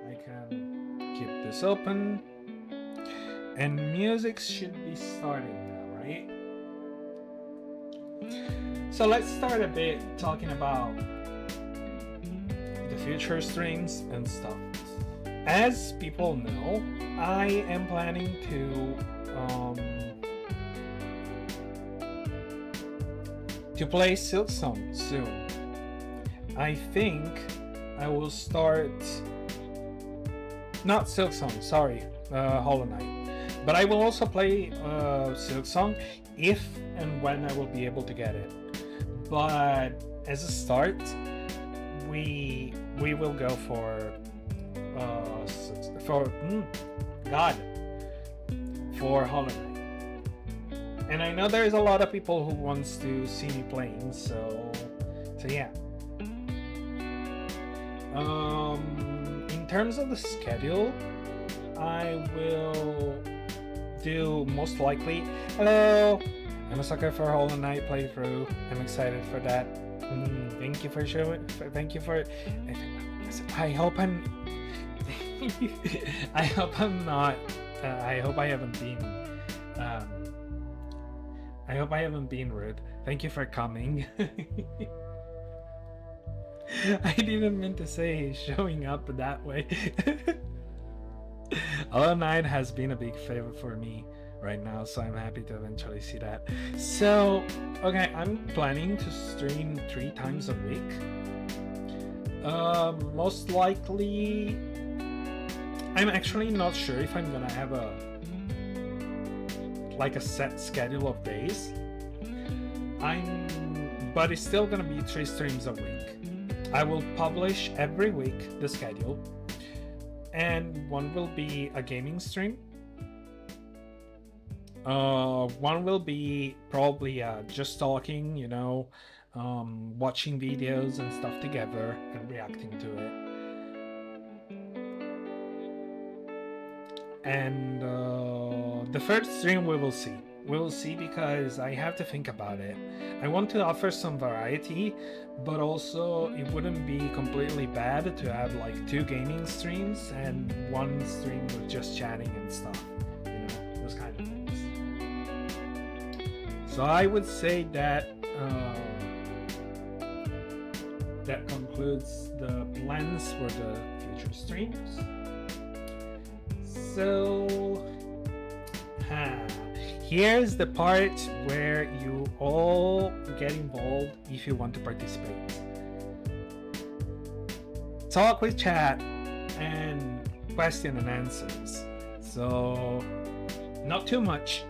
I can keep this open. And music should be starting now, right? So let's start a bit talking about the future streams and stuff. As people know, I am planning to play Silksong soon. I think I will start not Silksong, sorry, Hollow Knight, but I will also play Silksong if and when I will be able to get it. But as a start, we will go for Hollow Knight. And I know there's a lot of people who wants to see me playing, so yeah. In terms of the schedule, I will do most likely. Hello, I'm a sucker for Hollow Knight playthrough. I'm excited for that. Thank you for showing. Thank you for. I hope I'm. I hope I'm not. I hope I haven't been. I hope I haven't been rude. Thank you for coming. I didn't mean to say showing up that way. Hollow Knight has been a big favorite for me right now, so I'm happy to eventually see that. So, okay, I'm planning to stream 3 times a week. Most likely, I'm actually not sure if I'm gonna have a set schedule of days. But it's still gonna be 3 streams a week. I will publish every week the schedule, and one will be a gaming stream. One will be probably just talking, watching videos and stuff together and reacting to it. And the third stream we will see. We will see, because I have to think about it. I want to offer some variety, but also it wouldn't be completely bad to have 2 gaming streams and 1 stream with just chatting and stuff. Those kind of things. So I would say that that concludes the plans for the future streams. So, here's the part where you all get involved if you want to participate. Talk with chat and question and answers. So, not too much.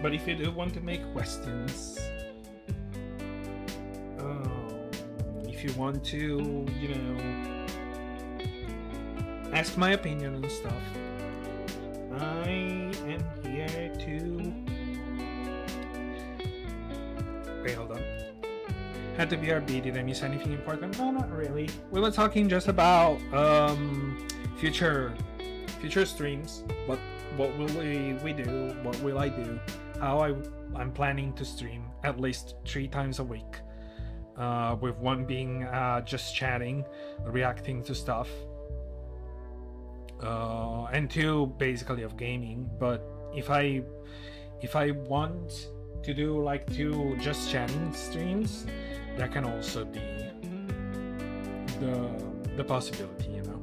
But if you do want to make questions, if you want to, ask my opinion and stuff, I am here to. Wait, hold on. Had to BRB. Did I miss anything important? No, not really. We were talking just about future streams. What will we do? What will I do? How I'm planning to stream at least 3 times a week. with one being just chatting, reacting to stuff, and two basically of gaming. But if I want to do like two just chatting streams, that can also be the possibility, you know.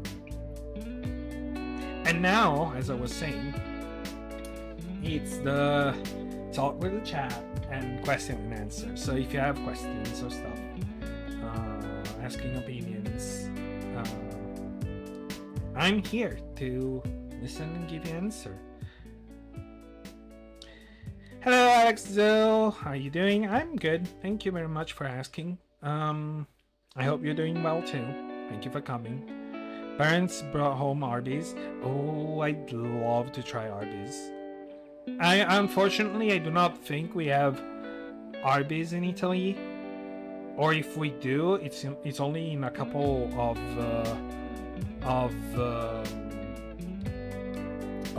And now, as I was saying, it's the talk with the chat and question and answer. So if you have questions or stuff, asking opinions, I'm here to listen and give you an answer. Hello, Alex Zill. How are you doing? I'm good. Thank you very much for asking. I hope you're doing well too. Thank you for coming. Parents brought home Arby's. Oh, I'd love to try Arby's. Unfortunately, I do not think we have Arby's in Italy, or if we do, it's only in a couple of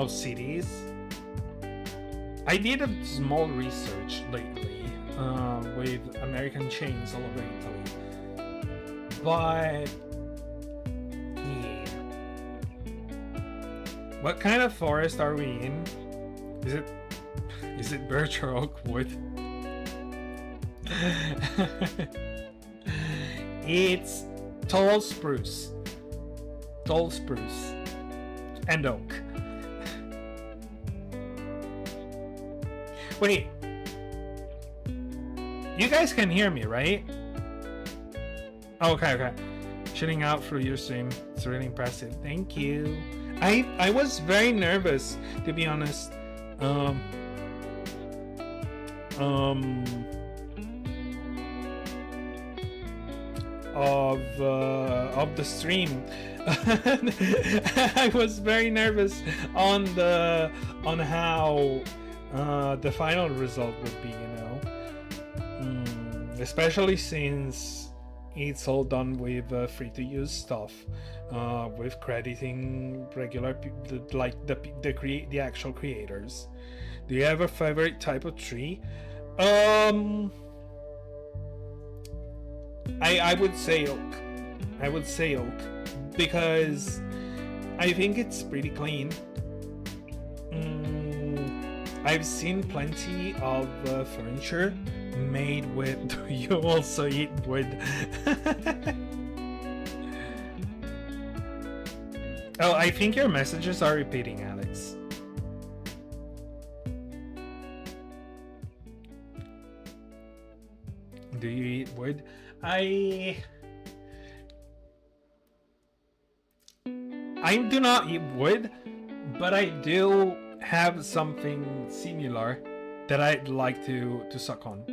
cities. I did a small research lately with American chains all over Italy, but yeah. What kind of forest are we in? Is it birch or oak wood? It's tall spruce, and oak. Wait, you guys can hear me, right? Okay. Shooting out through your stream, it's really impressive. Thank you. I was very nervous, to be honest. Of the stream. I was very nervous on how the final result would be, you know. Especially since it's all done with free to use stuff, with crediting regular like the actual creators. Do you have a favorite type of tree? I would say oak. I would say oak because I think it's pretty clean. I've seen plenty of furniture made with. You also eat wood. Oh, I think your messages are repeating, Alex. Do you eat wood? I do not eat wood, but I do have something similar that I'd like to suck on.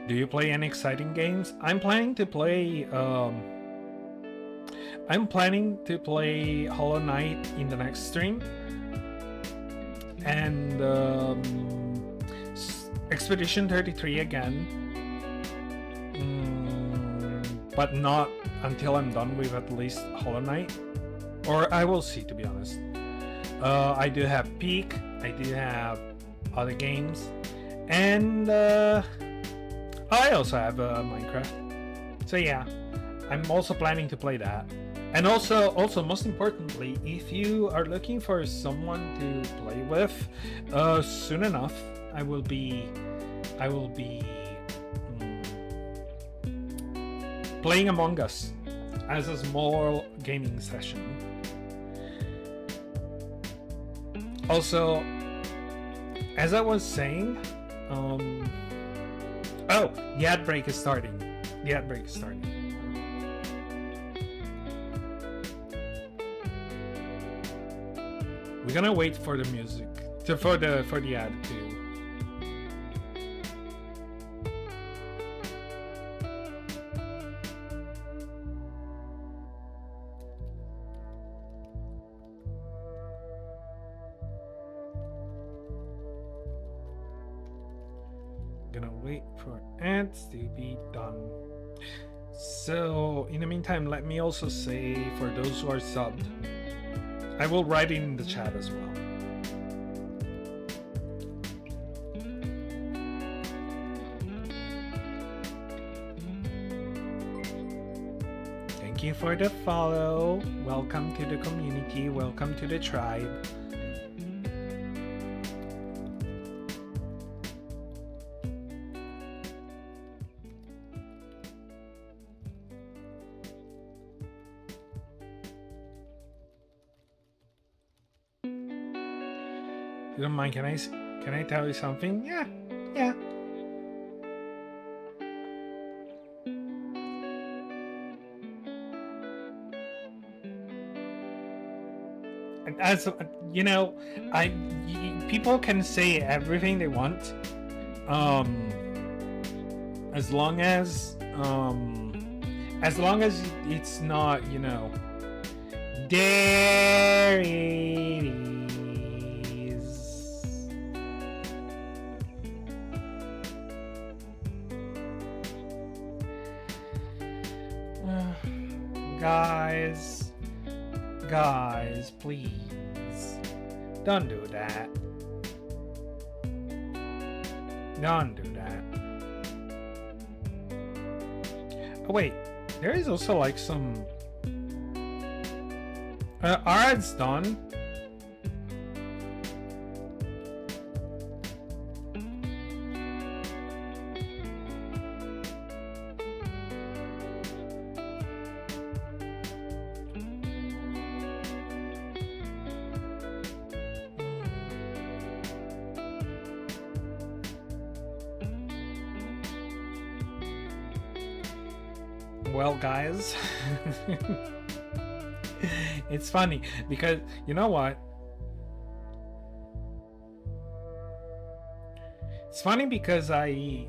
Do you play any exciting games? I'm planning to play Hollow Knight in the next stream, and Expedition 33 again. But not until I'm done with at least Hollow Knight, or I will see, to be honest. I do have Peak, I do have other games, and I also have Minecraft. So yeah, I'm also planning to play that. And also most importantly, if you are looking for someone to play with, soon enough I will be playing Among Us as a small gaming session. Also, as I was saying, oh, the ad break is starting. We're gonna wait for the music, for the ad too. Gonna wait for ads to be done. So in the meantime, let me also say, for those who are subbed, I will write in the chat as well. Thank you for the follow. Welcome to the community. Welcome to the tribe. You don't mind? Can I tell you something? Yeah. As you know, people can say everything they want, as long as it's not, there it is. Guys, please don't do that. Don't do that. Oh wait, there is also like some our ads done. Well, guys, it's funny because you know what? It's funny because I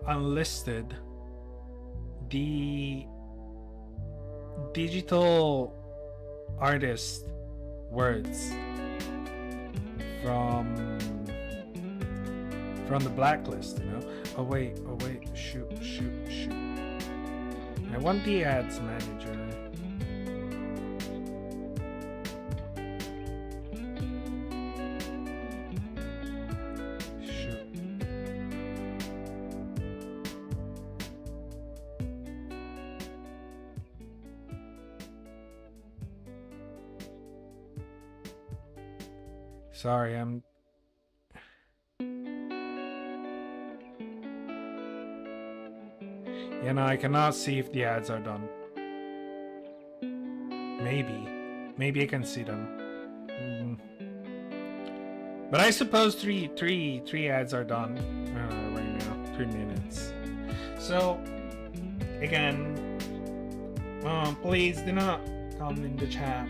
unlisted the digital artist words from the blacklist, Oh wait, shoot. I want the ads manager. Shoot. Sorry, I cannot see if the ads are done. Maybe I can see them. But I suppose three ads are done right now. 3 minutes. So again, please do not come in the chat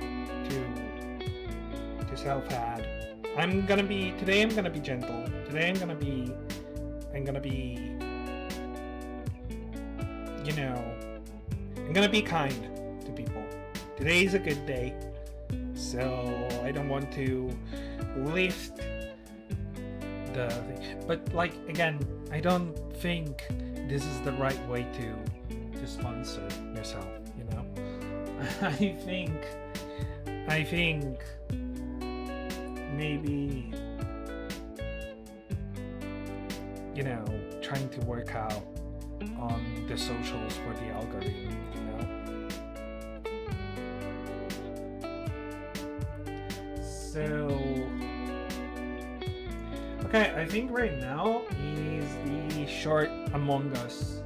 to self-ad. Today I'm gonna be gentle. Today I'm gonna be I'm gonna be kind to people. Today is a good day, so I don't want to lift the thing. But again, I don't think this is the right way to sponsor yourself, I think maybe trying to work out on the socials for the algorithm, So okay, I think right now is the short Among Us.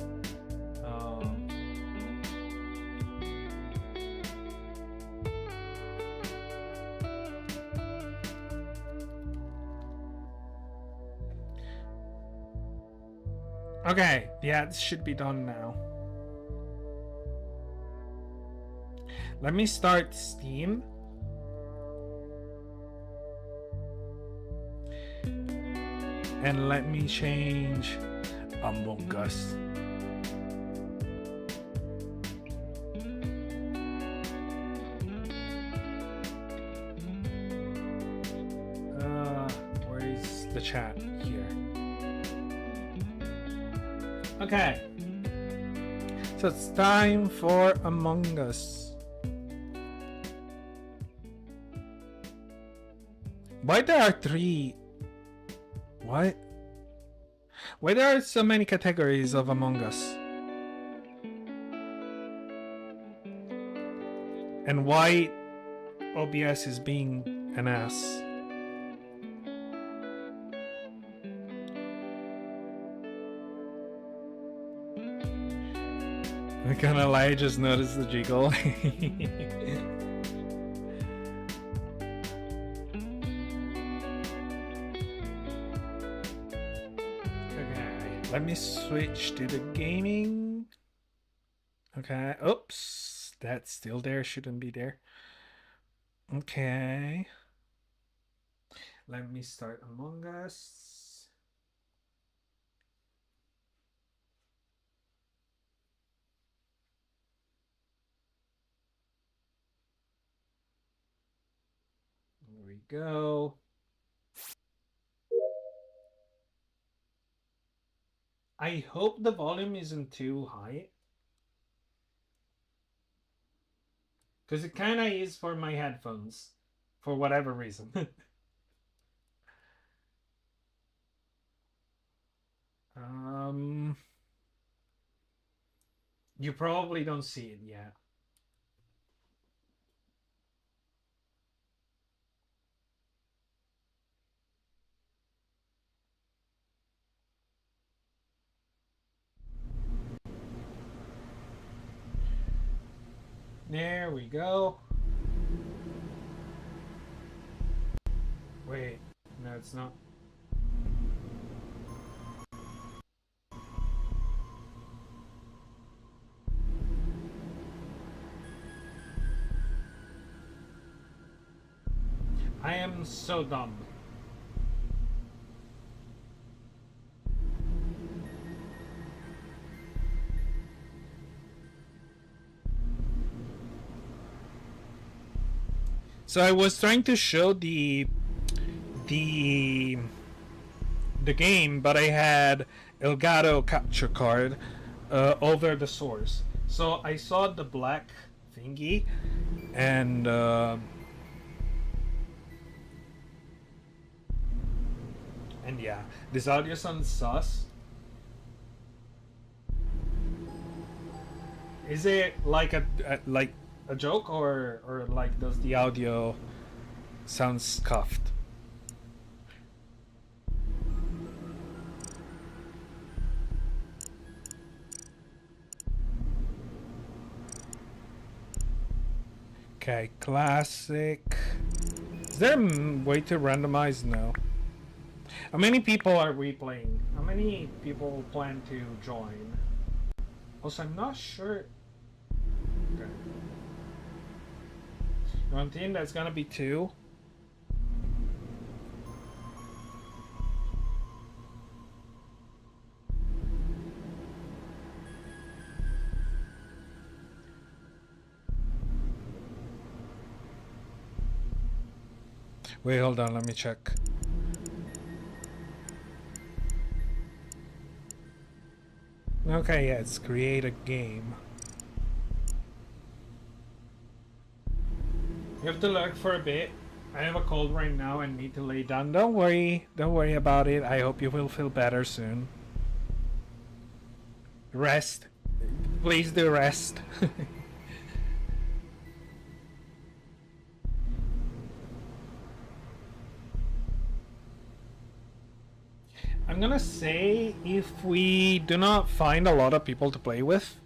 Okay, the ads should be done now. Let me start Steam. And let me change Among Us. Where is the chat? Here. Okay. So it's time for Among Us. Why there are 3? What? Why there are so many categories of Among Us? and why OBS is being an ass. I kinda lie, I just noticed the jiggle. Okay, let me switch to the gaming. Okay, oops, that's still there, shouldn't be there. Okay. Let me start Among Us. There we go. I hope the volume isn't too high. Because it kind of is for my headphones. For whatever reason. You probably don't see it yet. There we go. Wait, no, it's not. I am so dumb. So I was trying to show the game, but I had Elgato capture card over the source. So I saw the black thingy, and yeah, this audio sounds sus. Is it like a joke, or like does the audio sound scuffed? Okay, classic. Is there a way to randomize? No. How many people are we playing? How many people plan to join? Also, I'm not sure. Okay. One team, that's gonna be 2. Wait, hold on, let me check. Okay, yeah, it's create a game. You have to look for a bit. I have a cold right now and need to lay down. Don't worry about it. I hope you will feel better soon. Rest. Please do rest. I'm gonna say if we do not find a lot of people to play with,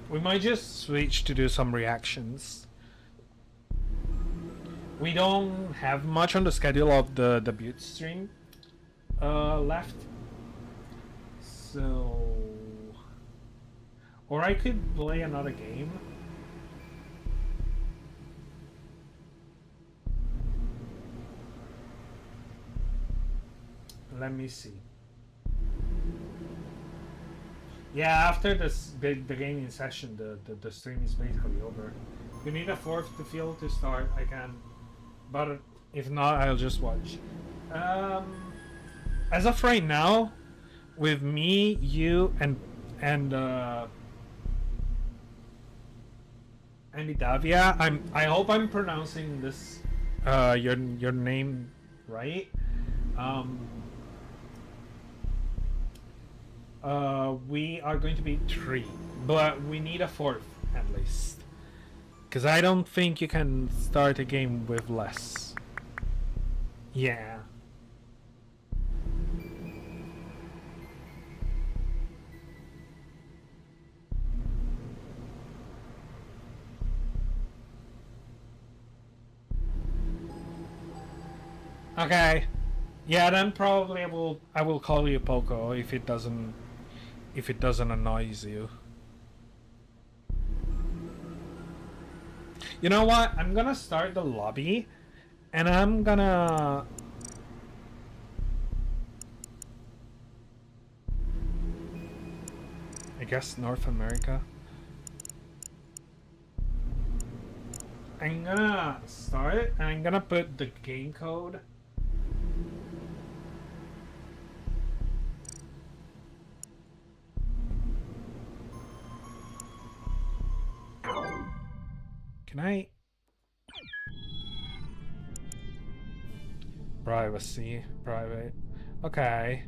we might just switch to do some reactions. We don't have much on the schedule of the debut stream left, so, or I could play another game. Let me see. Yeah, after this the gaming session, the stream is basically over. You need a 4th to feel to start. I can, but if not, I'll just watch. As of right now, with me, you, and Davia, I hope I'm pronouncing this your name right. We are going to be 3, but we need a 4th, at least. Because I don't think you can start a game with less. Yeah. Okay. Yeah, then probably I will call you Poco if it doesn't annoys you. You know what? I'm gonna start the lobby, and I'm gonna. I guess North America. I'm gonna start, and I'm gonna put the game code. Can I? Privacy, private. Okay.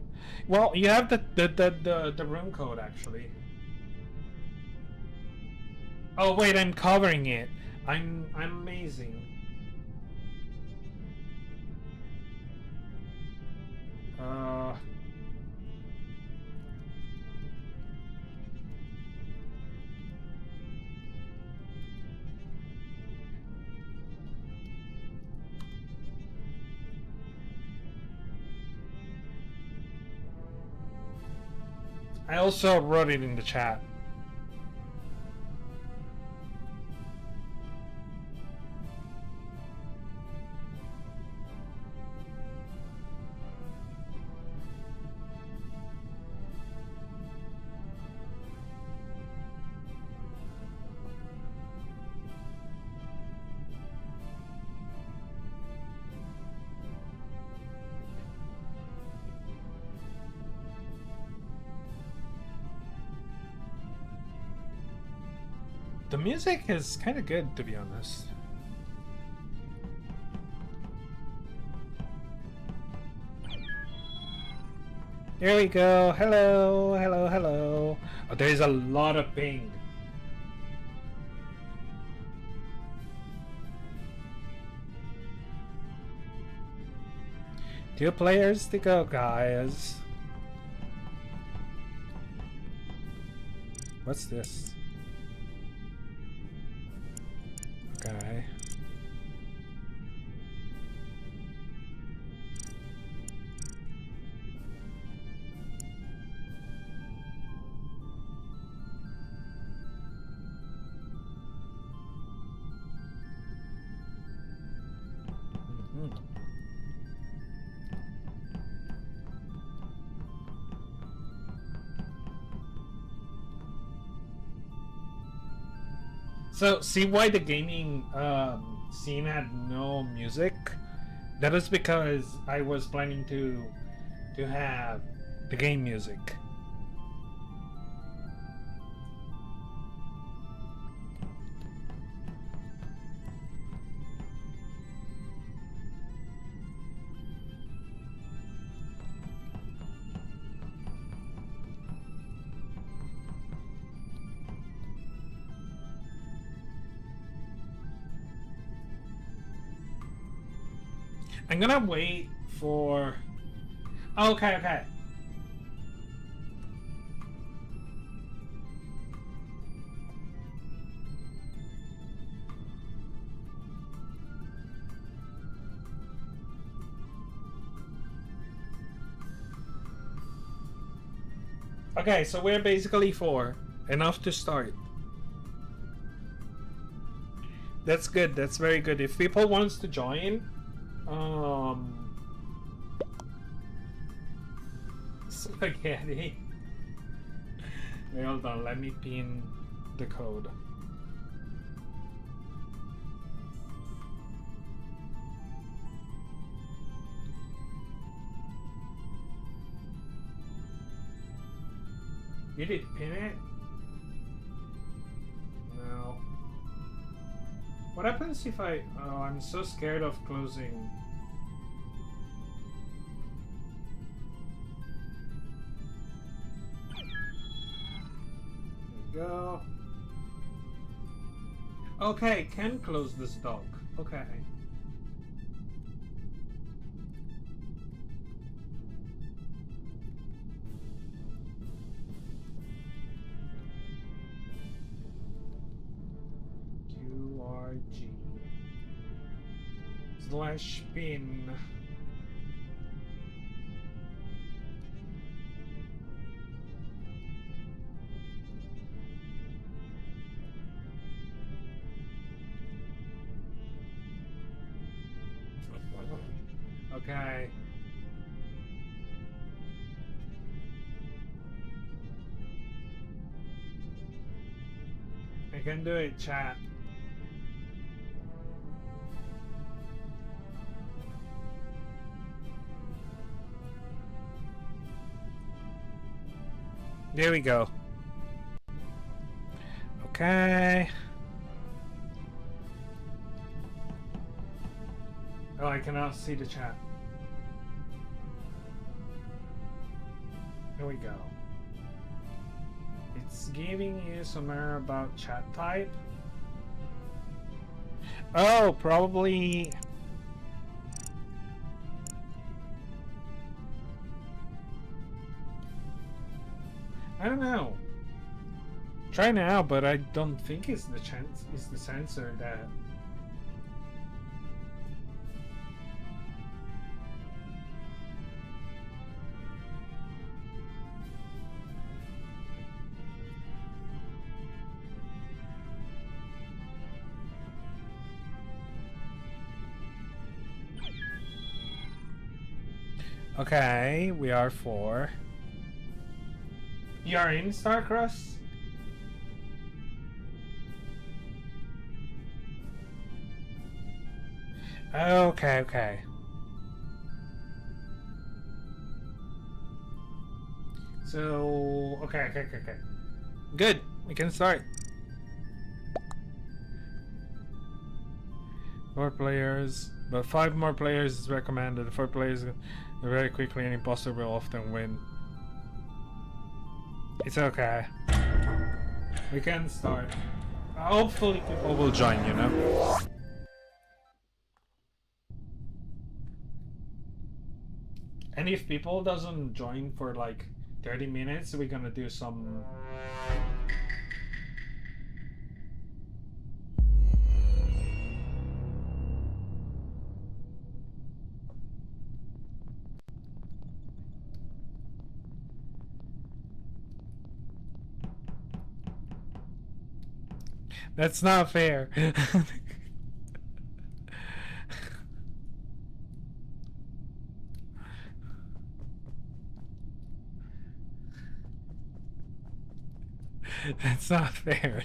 Well, you have the room code actually. Oh wait, I'm covering it. I'm amazing. I also wrote it in the chat. The music is kind of good, to be honest. Here we go. Hello, hello, hello. Oh, there's a lot of ping. Two players to go, guys. What's this? Okay. So, see why the gaming scene had no music? That is because I was planning to have the game music. I'm gonna wait for... Okay, okay. Okay, so we're basically 4. Enough to start. That's good, that's very good. If people wants to join, spaghetti. Wait, hold on, let me pin the code. You did pin it? No. What happens if I... Oh, I'm so scared of closing. There we go. Okay, can close this dock. Okay. QRG/pin. Okay. I can do it, chat. There we go. Okay. Oh, I cannot see the chat. There we go. It's giving you some error about chat type. Oh, probably. I don't know. Try now, but I don't think it's the sensor that. Okay, we are 4. You are in Starcross? Okay, okay. So, okay. Good, we can start. 4 players, but 5 more players is recommended. 4 players very quickly and imposter will often win. It's okay. We can start. Hopefully people will join, you know? And if people doesn't join for like 30 minutes, we're gonna do some... That's not fair. That's not fair.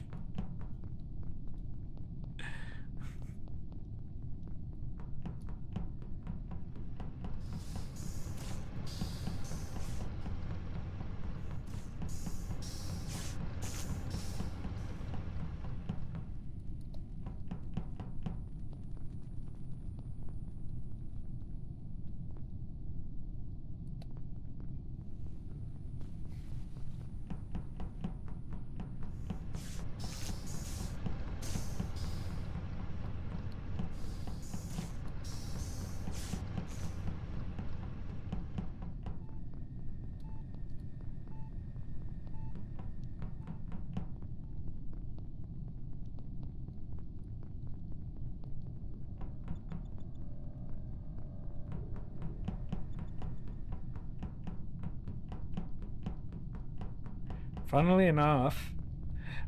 Funnily enough,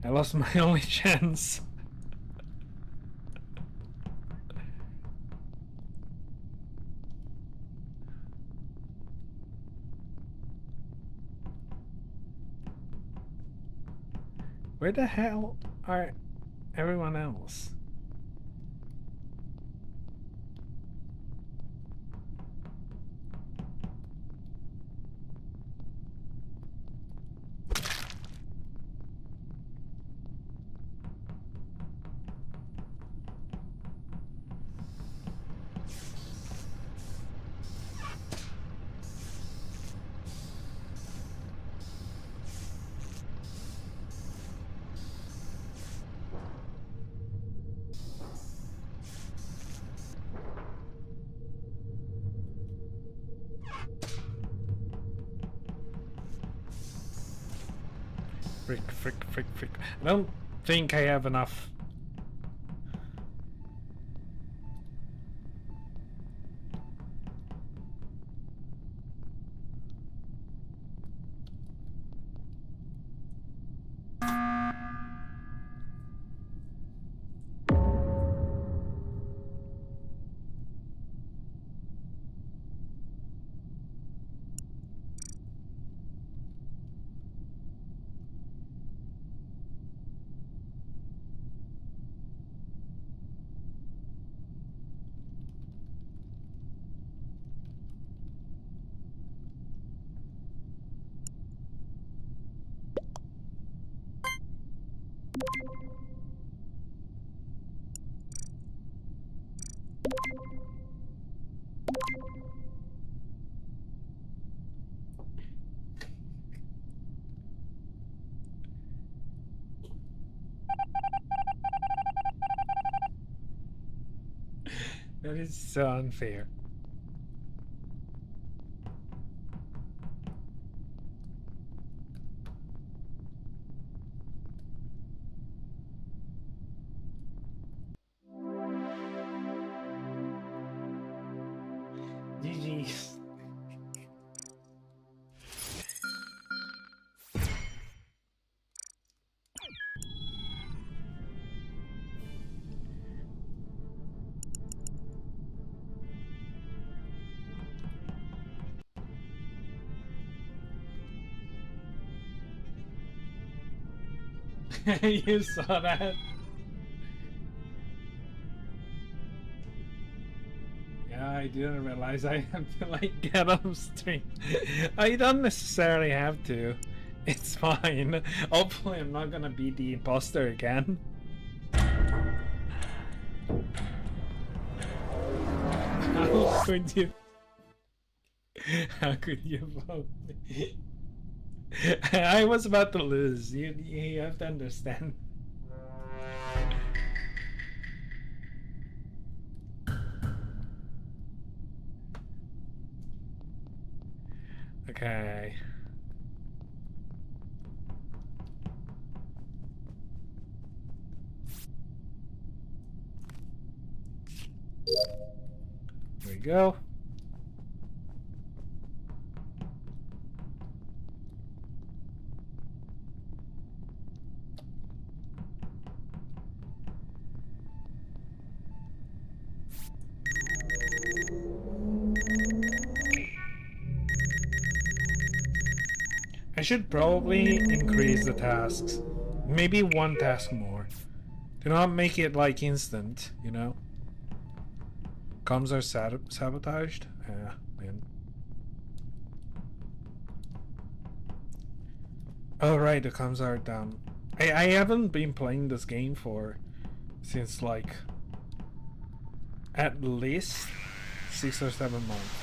I lost my only chance. Where the hell are everyone else? Frick. I don't think I have enough. That is so unfair. GG's. You saw that? Yeah, I didn't realize I have to like get on stream. I don't necessarily have to. It's fine. Hopefully I'm not gonna be the imposter again. How could you? How could you vote me? I was about to lose. You have to understand. Okay. Here we go. I should probably increase the tasks. Maybe one task more. Do not make it like instant, you know? Comms are sabotaged? Yeah, man. Oh right, the comms are down. I haven't been playing this game since like at least 6 or 7 months.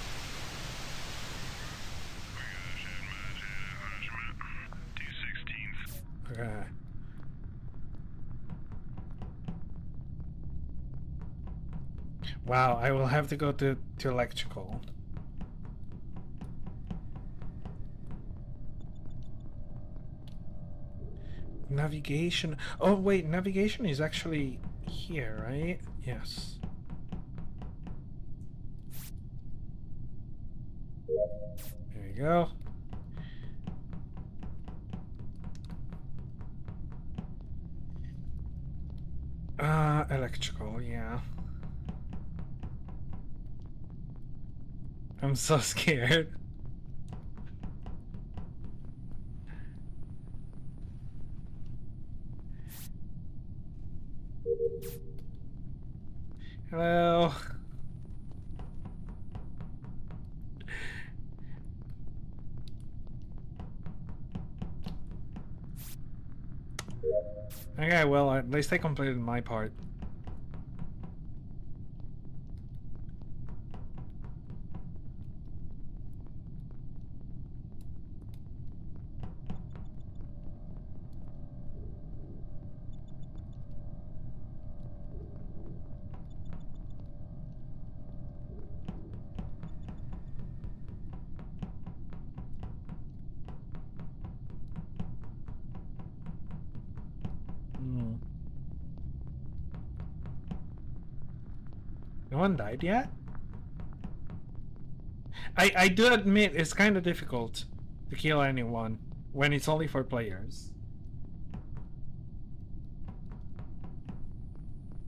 Okay. Wow, I will have to go to electrical. Navigation. Oh wait, navigation is actually here, right? Yes. There you go. Electrical, yeah. I'm so scared. Hello. Okay, well, at least I completed my part. No one died yet? I do admit it's kind of difficult to kill anyone when it's only 4 players.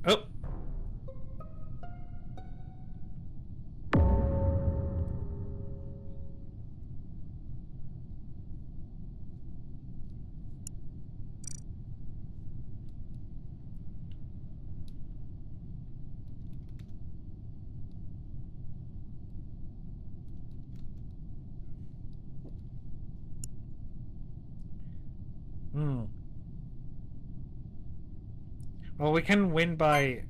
Oh! Well, we can win by...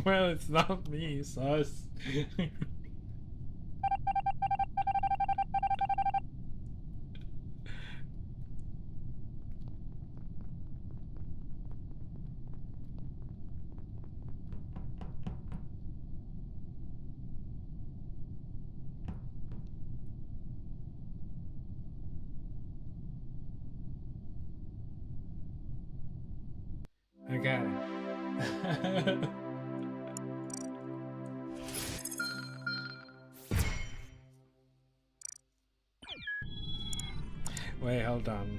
Well, it's not me, sus. Okay. Wait, hold on.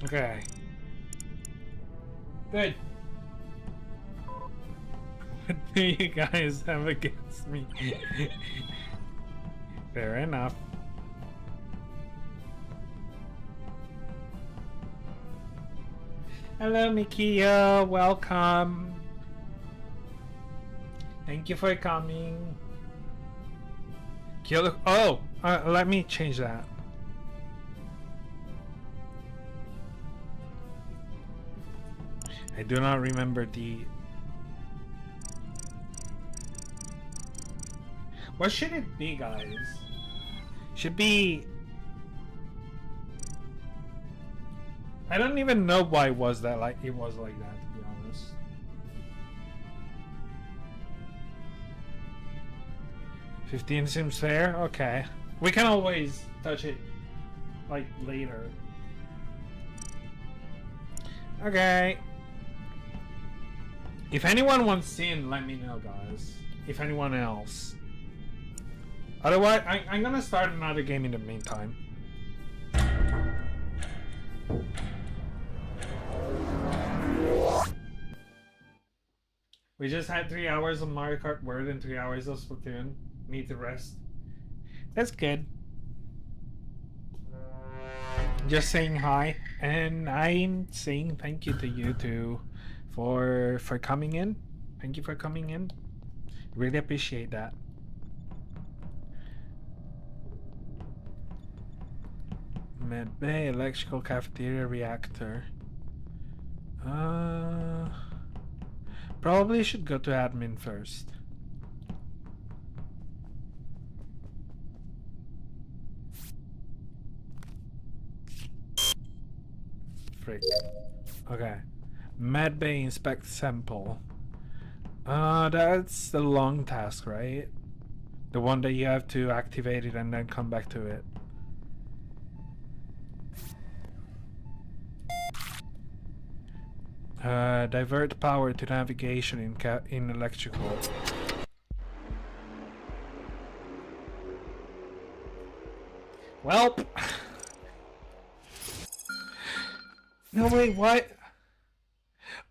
Okay. Good. What do you guys have against me? Fair enough. Hello, Mikia. Welcome. Thank you for coming. Kill. Oh, let me change that. I do not remember the... What should it be, guys? Should be... I don't even know why it was that like it was like that, to be honest. $15 seems fair. Okay, we can always touch it like later. Okay. If anyone wants in, let me know, guys. If anyone else. Otherwise, I'm gonna start another game in the meantime. We just had 3 hours of Mario Kart World and 3 hours of Splatoon. Need to rest. That's good. Just saying hi, and I'm saying thank you to you too for coming in. Thank you for coming in. Really appreciate that. Med Bay electrical cafeteria reactor. Probably should go to admin first. Frick. Okay. Med Bay inspect sample. That's the long task, right? The one that you have to activate it and then come back to it. Divert power to navigation in electrical. Welp. No wait, what?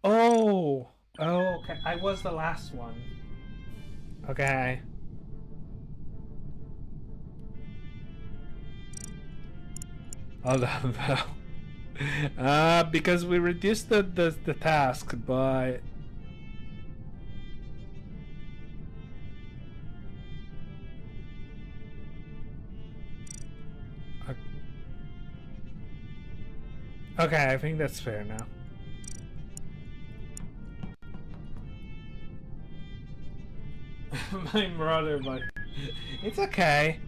Oh, okay. I was the last one. Okay. Hold on though. Because we reduced the task, but Okay, I think that's fair now. My brother, but it's okay.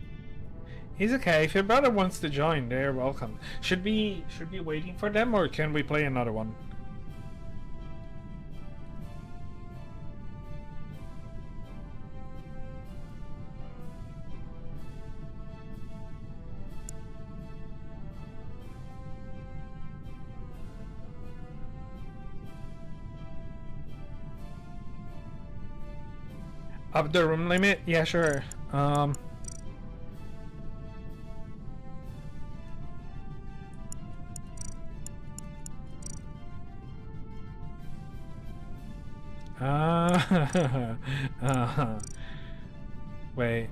He's okay. If your brother wants to join, they're welcome. Should we waiting for them, or can we play another one? Up the room limit? Yeah, sure. Wait.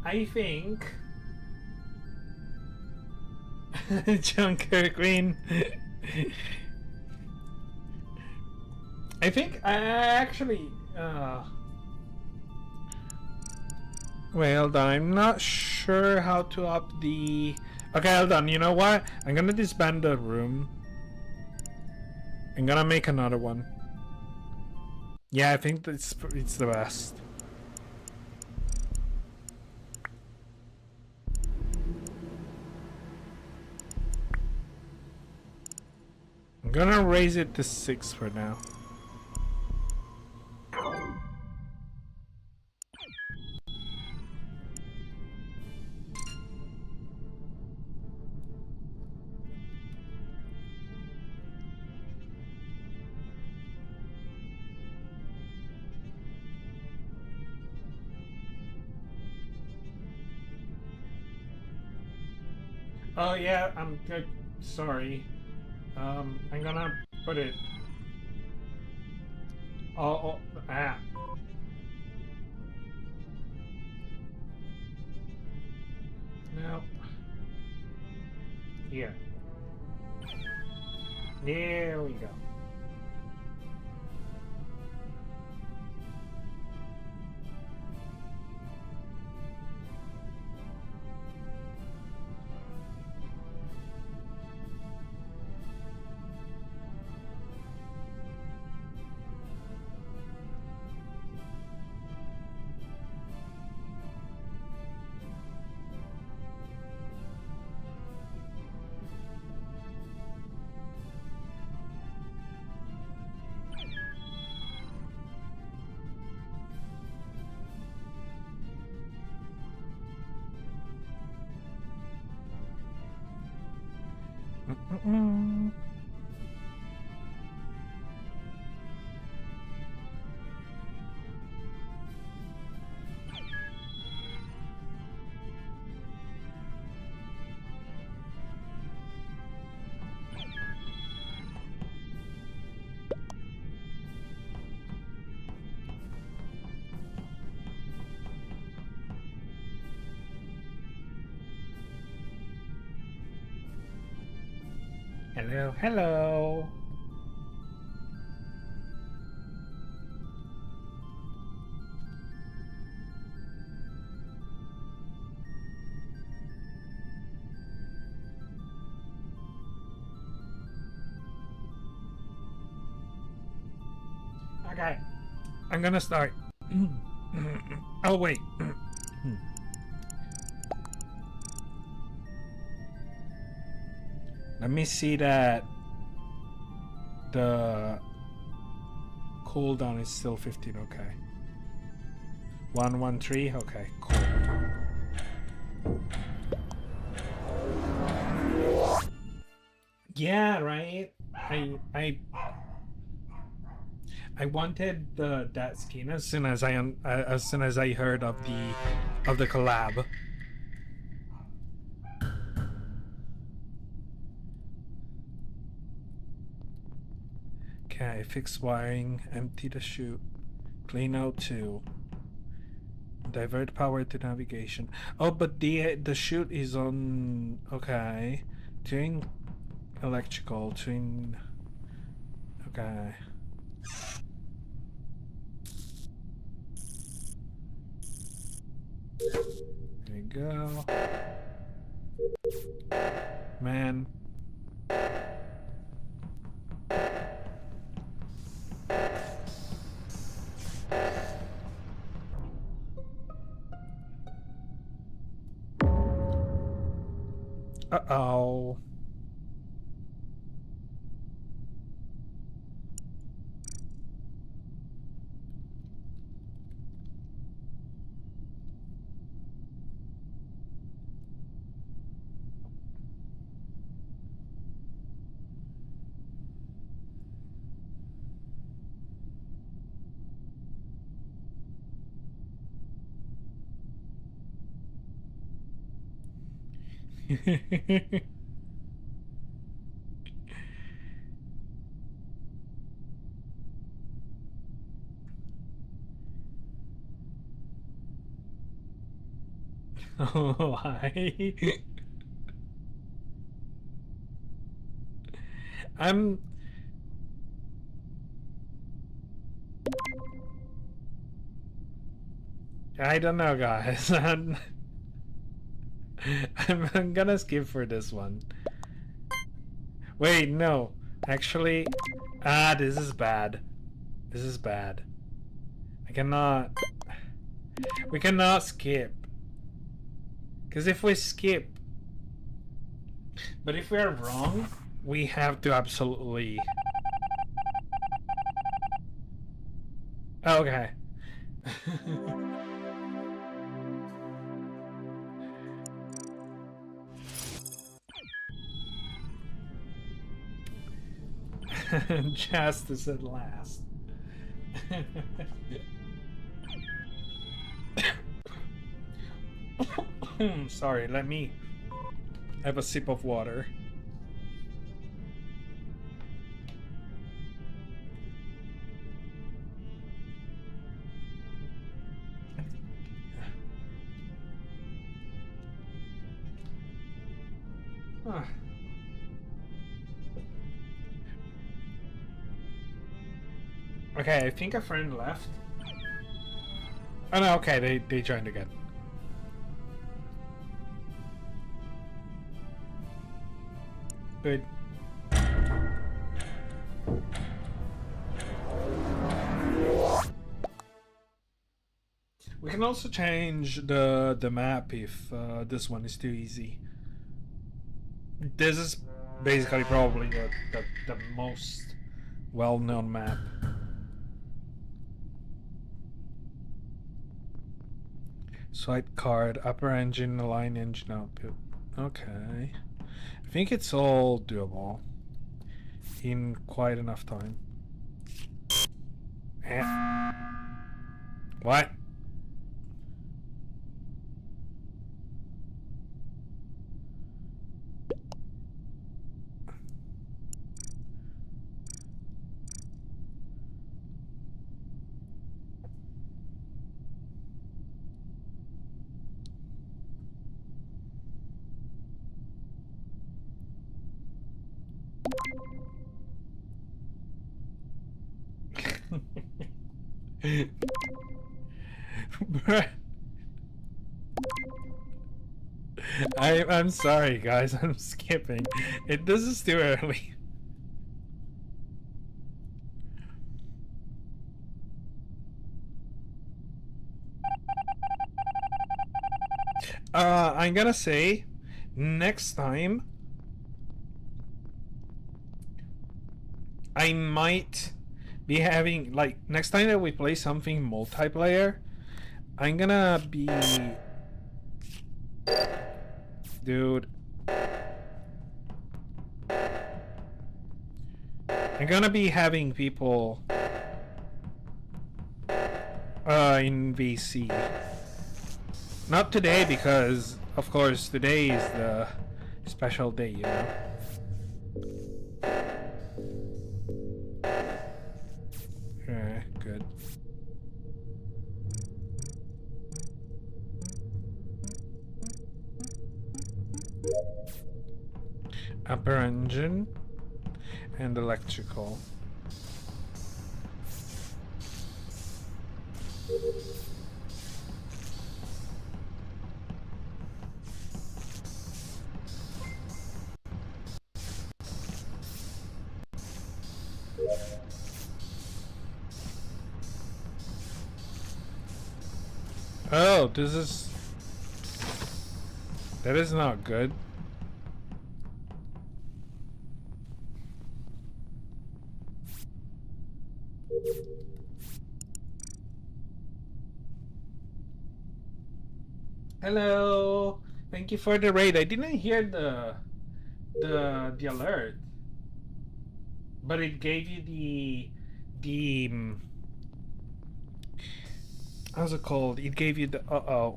I think Junker Queen. I think I actually wait, hold on. I'm not sure how to up the. Okay, hold on. You know what? I'm gonna disband the room. I'm gonna make another one. Yeah, I think it's the best. I'm gonna raise it to 6 for now. Oh yeah, I'm good. Sorry. I'm gonna put it. Oh, No. Here. There we go. Hello, hello. Okay, I'm gonna start. Oh wait. Let me see that the cooldown is still 15. Okay. 113. Okay, cool. Yeah, right. I wanted that skin as soon as I heard of the collab. Okay, fix wiring, empty the chute, clean out 2, divert power to navigation. Oh, but the chute is on. Okay, tune electrical, tune. Okay. There you go. Man. Uh-oh. Oh, hi. I don't know, guys. I'm gonna skip for this one. Wait, no. Actually, this is bad. This is bad. I cannot. We cannot skip. Because if we skip. But if we are wrong, we have to absolutely. Okay. Justice at last. Sorry, let me have a sip of water. Huh. Okay, I think a friend left. Oh no, okay, they joined again. Good. We can also change the map if this one is too easy. This is basically probably the most well-known map. Swipe card, upper engine, align engine output. Okay. I think it's all doable in quite enough time. What? I'm sorry, guys. I'm skipping. This is too early. I'm gonna say next time I might be having, like, next time that we play something multiplayer, I'm gonna be, dude, I'm gonna be having people In VC. Not today because, of course, today is the special day, you know. Good. Upper engine and electrical. Oh, this is... That is not good. Hello! Thank you for the raid. I didn't hear the alert. But it gave you the how's it called? It gave you the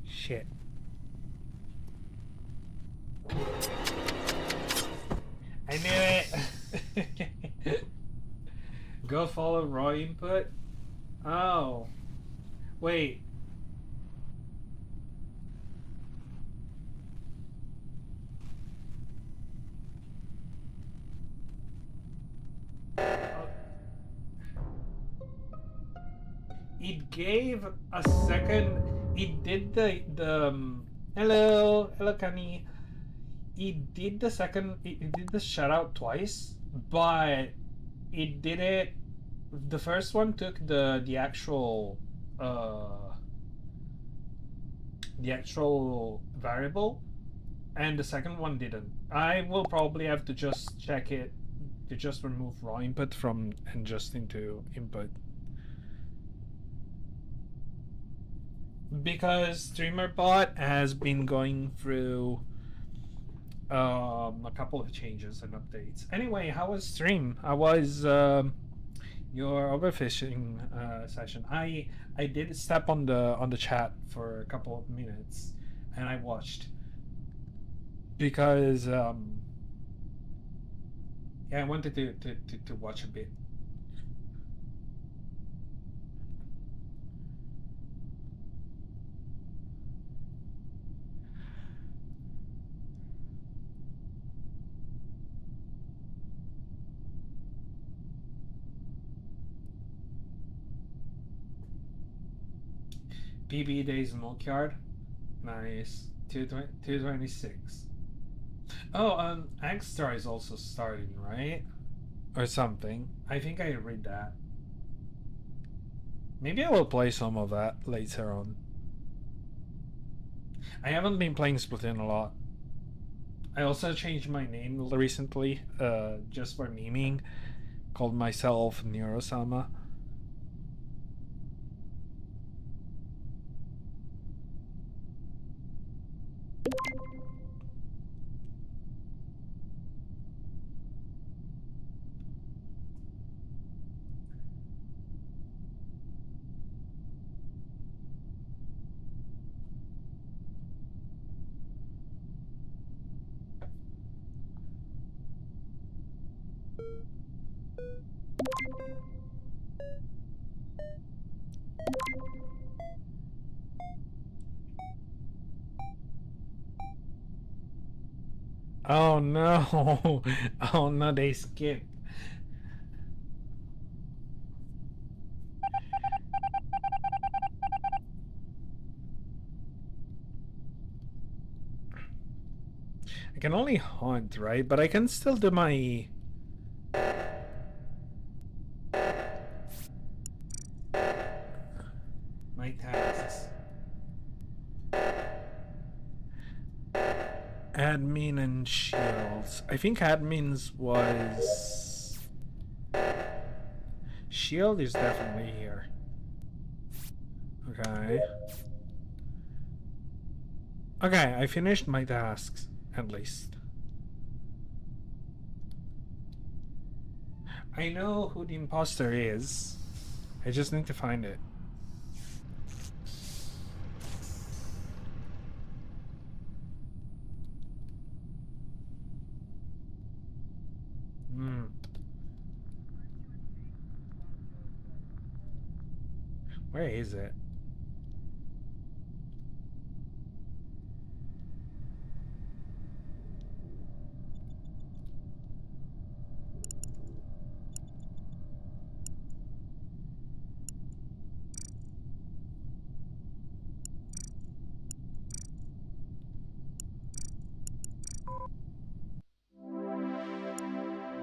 shit. I knew it. Go follow raw input. Oh, wait. It gave a second. It did the hello Kani. It did the second. It did the shutout twice, but it did it. The first one took the actual variable, and the second one didn't. I will probably have to just check it to just remove raw input from and just into input. Because StreamerBot has been going through a couple of changes and updates. Anyway, how was stream? How was your overfishing session? I did step on the chat for a couple of minutes, and I watched because yeah, I wanted to watch a bit. BB Days Milkyard. Nice. 226. Oh, X-Star is also starting, right? Or something. I think I read that. Maybe I will play some of that later on. I haven't been playing Splatoon a lot. I also changed my name recently, just for memeing. Called myself Neurosama. Oh no! Oh no, they skipped. I can only hunt, right? But I can still do my... my tasks. Admin and shields. I think admins was... Shield is definitely here. Okay. Okay, I finished my tasks, at least. I know who the imposter is. I just need to find it. Where is it?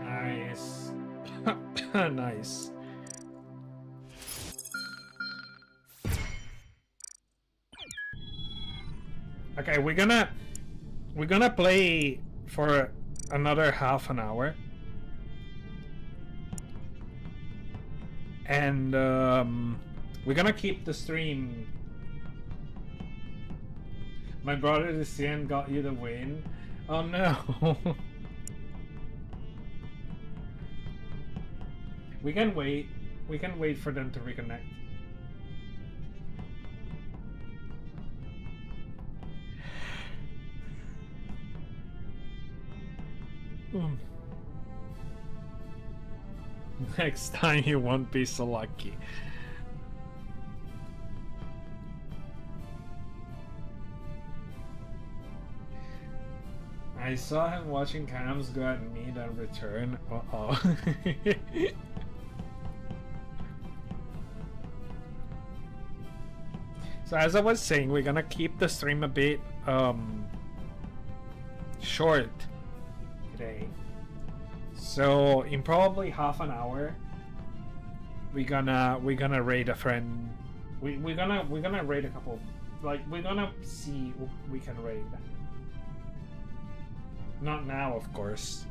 Nice. Nice. Okay, we're gonna play for another half an hour. And we're gonna keep the stream. My brother the CN got you the win. Oh no. We can wait. We can wait for them to reconnect. Next time you won't be so lucky. I saw him watching cams go at me, then return. Uh-oh. So as I was saying, we're gonna keep the stream a bit short today. So in probably half an hour, we're gonna raid a friend. We're gonna raid a couple. Like we're gonna see who we can raid. Not now, of course.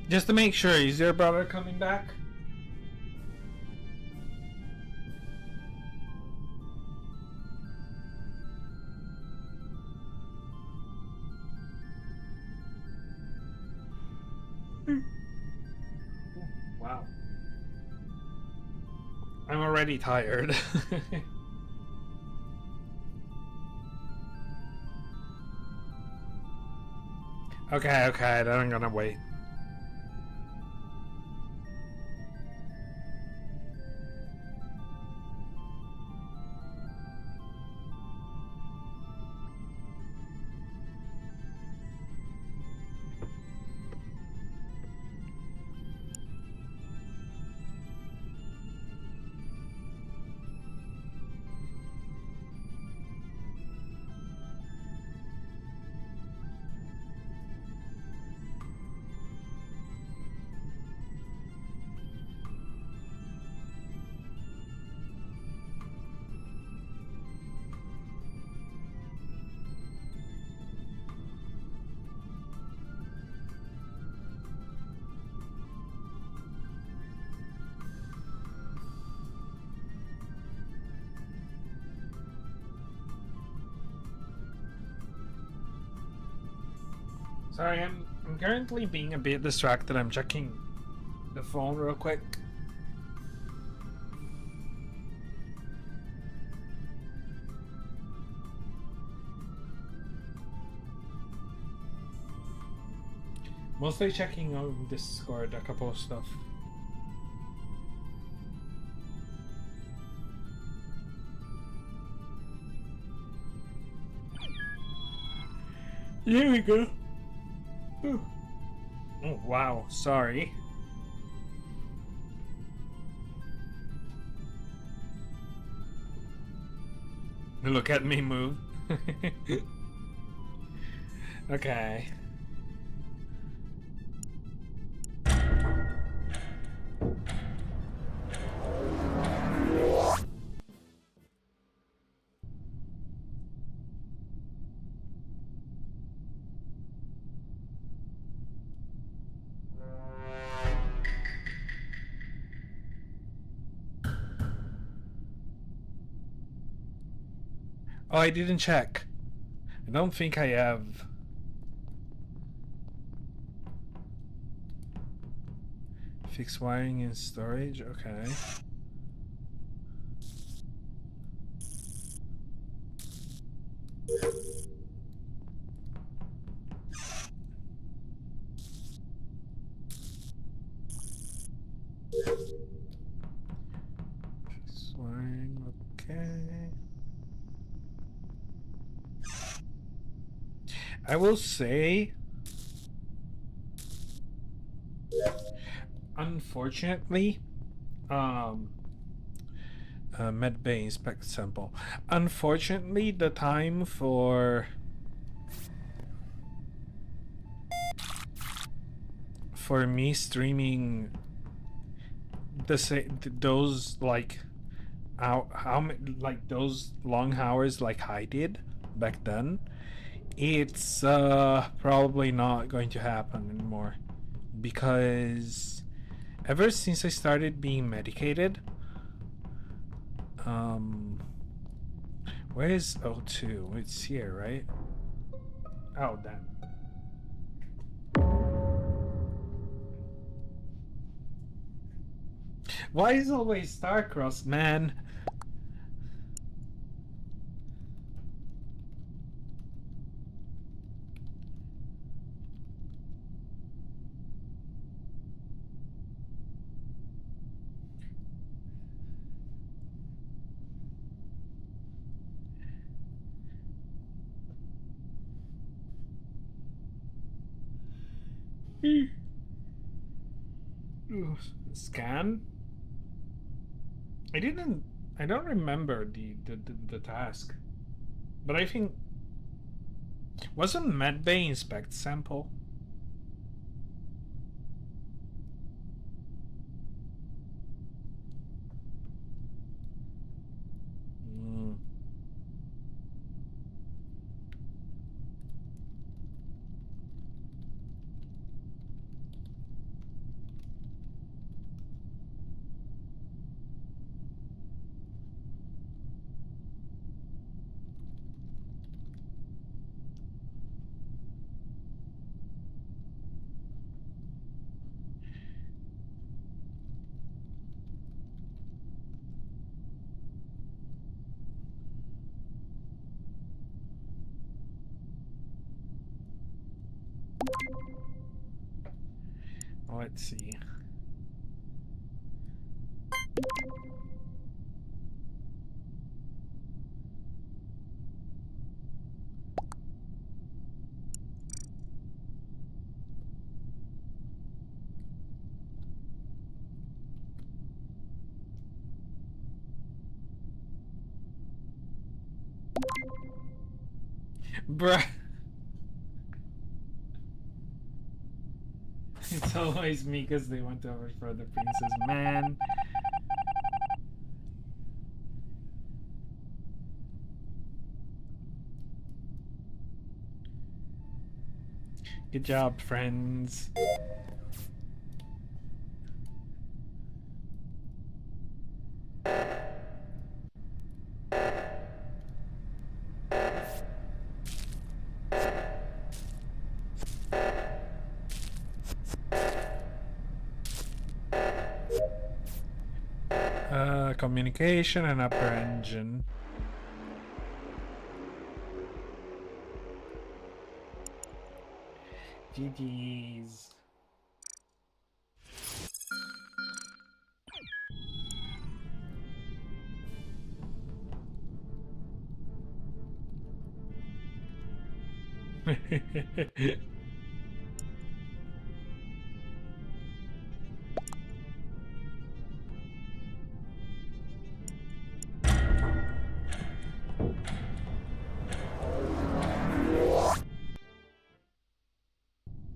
Just to make sure, is your brother coming back? Wow. I'm already tired. Okay, then I'm gonna wait. Sorry, I'm currently being a bit distracted. I'm checking the phone real quick. Mostly checking on Discord, a couple of stuff. There we go. Oh, wow, sorry. Look at me move. Okay. Oh, I didn't check. I don't think I have. Fix wiring in storage. Okay. Fix wiring. Okay. I will say, unfortunately, medbay inspect sample. Unfortunately, the time for me streaming those like like those long hours like I did back then, it's probably not going to happen anymore, because ever since I started being medicated, where is O2? It's here, right? Oh, damn. Why is always Starcross, man? Ooh, scan? I don't remember the task. But I think, wasn't medbay inspect sample? Let's see. Bruh. It's always me because they went over for the princess, man. Good job, friends. Communication and upper engine. GG's.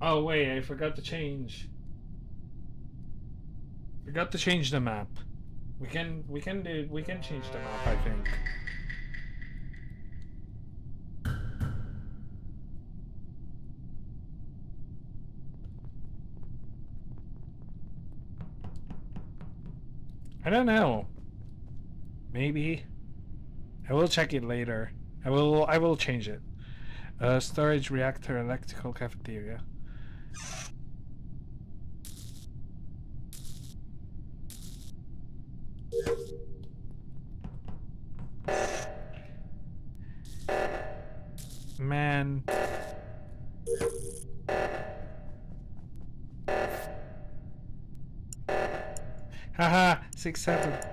Oh wait, I forgot to change. Forgot to change the map. We can change the map, I think. I don't know. Maybe. I will check it later. I will change it. Storage reactor, electrical cafeteria. Man. Haha, 6-7.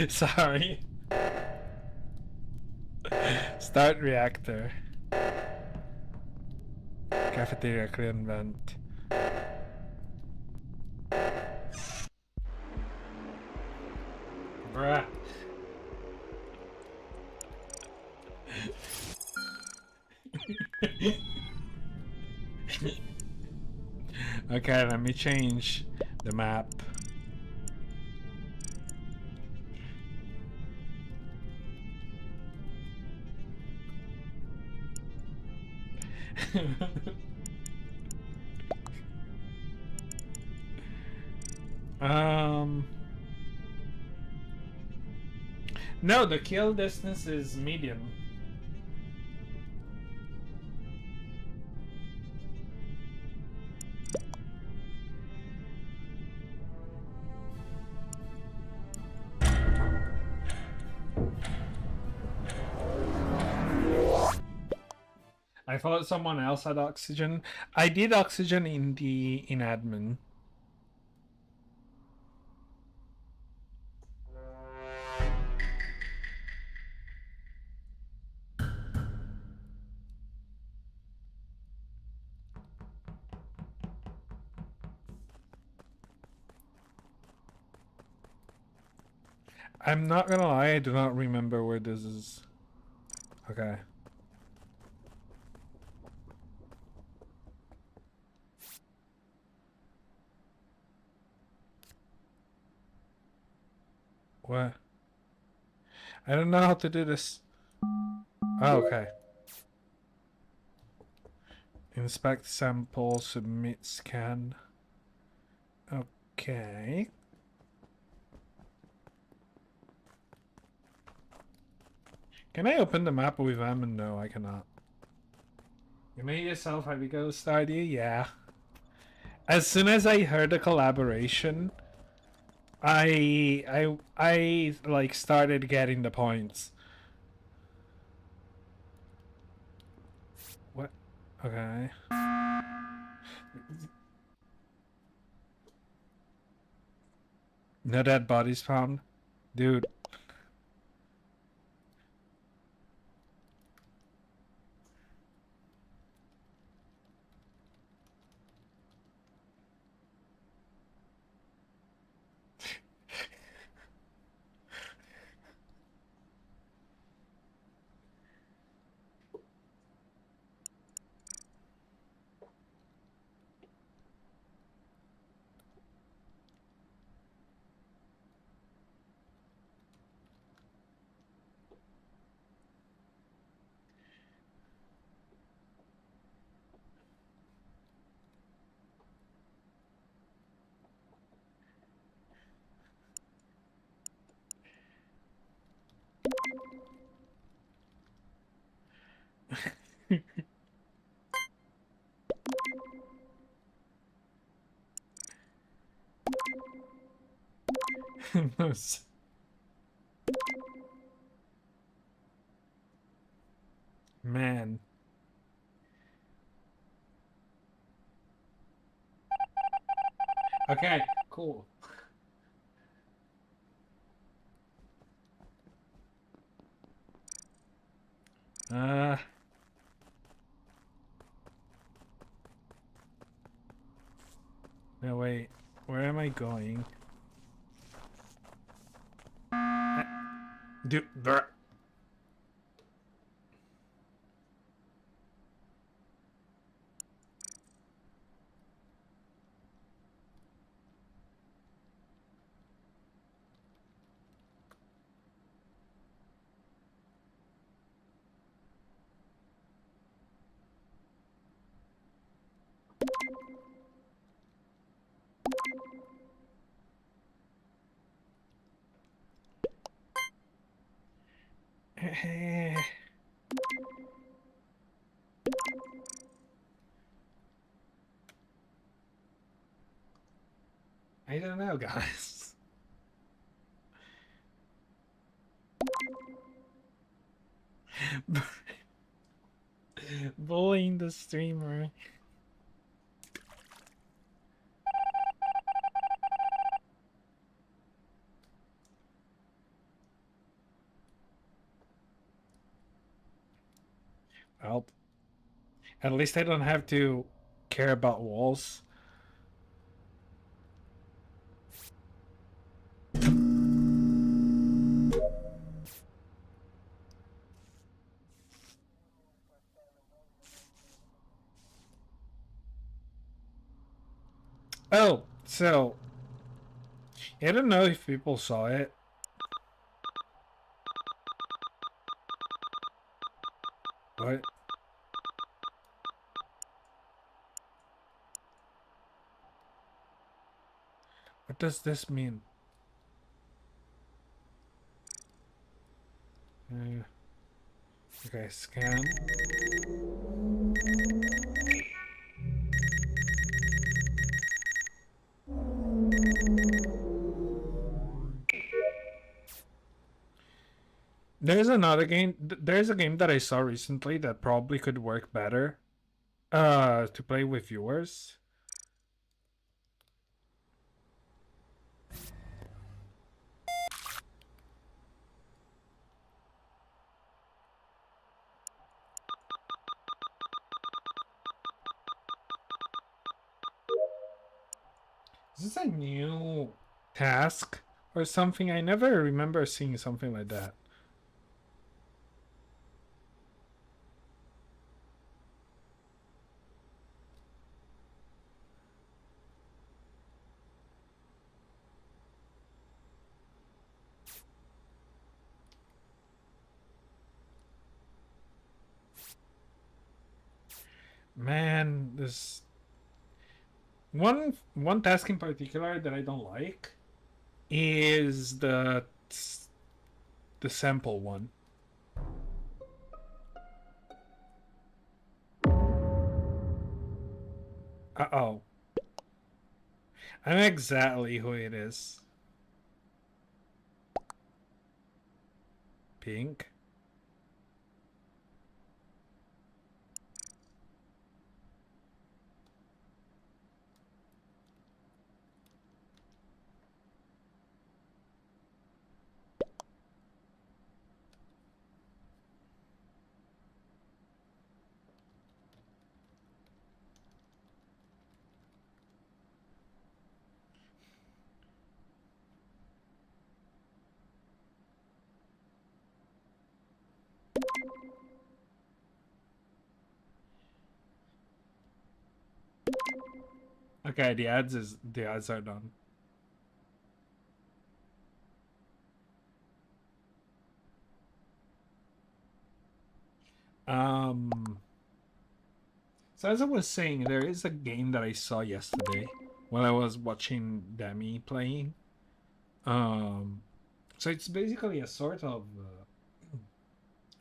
Sorry. Start reactor. Cafeteria, clean vent. Bruh. Okay, let me change the map. No, the kill distance is medium. I thought someone else had oxygen. I did oxygen in admin. I'm not gonna lie, I do not remember where this is. Okay. What? I don't know how to do this. Oh, okay. Inspect sample, submit scan. Okay. Can I open the map with them? And no, I cannot. You made yourself have a ghost idea? Yeah. As soon as I heard the collaboration, I like started getting the points. What? Okay. No dead bodies found? Dude. Man. Okay, cool. No, wait. Where am I going? Dude, bruh. I don't know, guys. Bullying the streamer. Well, at least I don't have to care about walls. Oh, so I don't know if people saw it. What? What does this mean? Okay, scan. There's another game. There's a game that I saw recently that probably could work better. To play with viewers. Is this a new task or something? I never remember seeing something like that. Man, this one task in particular that I don't like is the sample one. Uh-oh. I know exactly who it is. Pink. Okay, the ads are done. So as I was saying, there is a game that I saw yesterday when I was watching Demi playing. So it's basically a sort of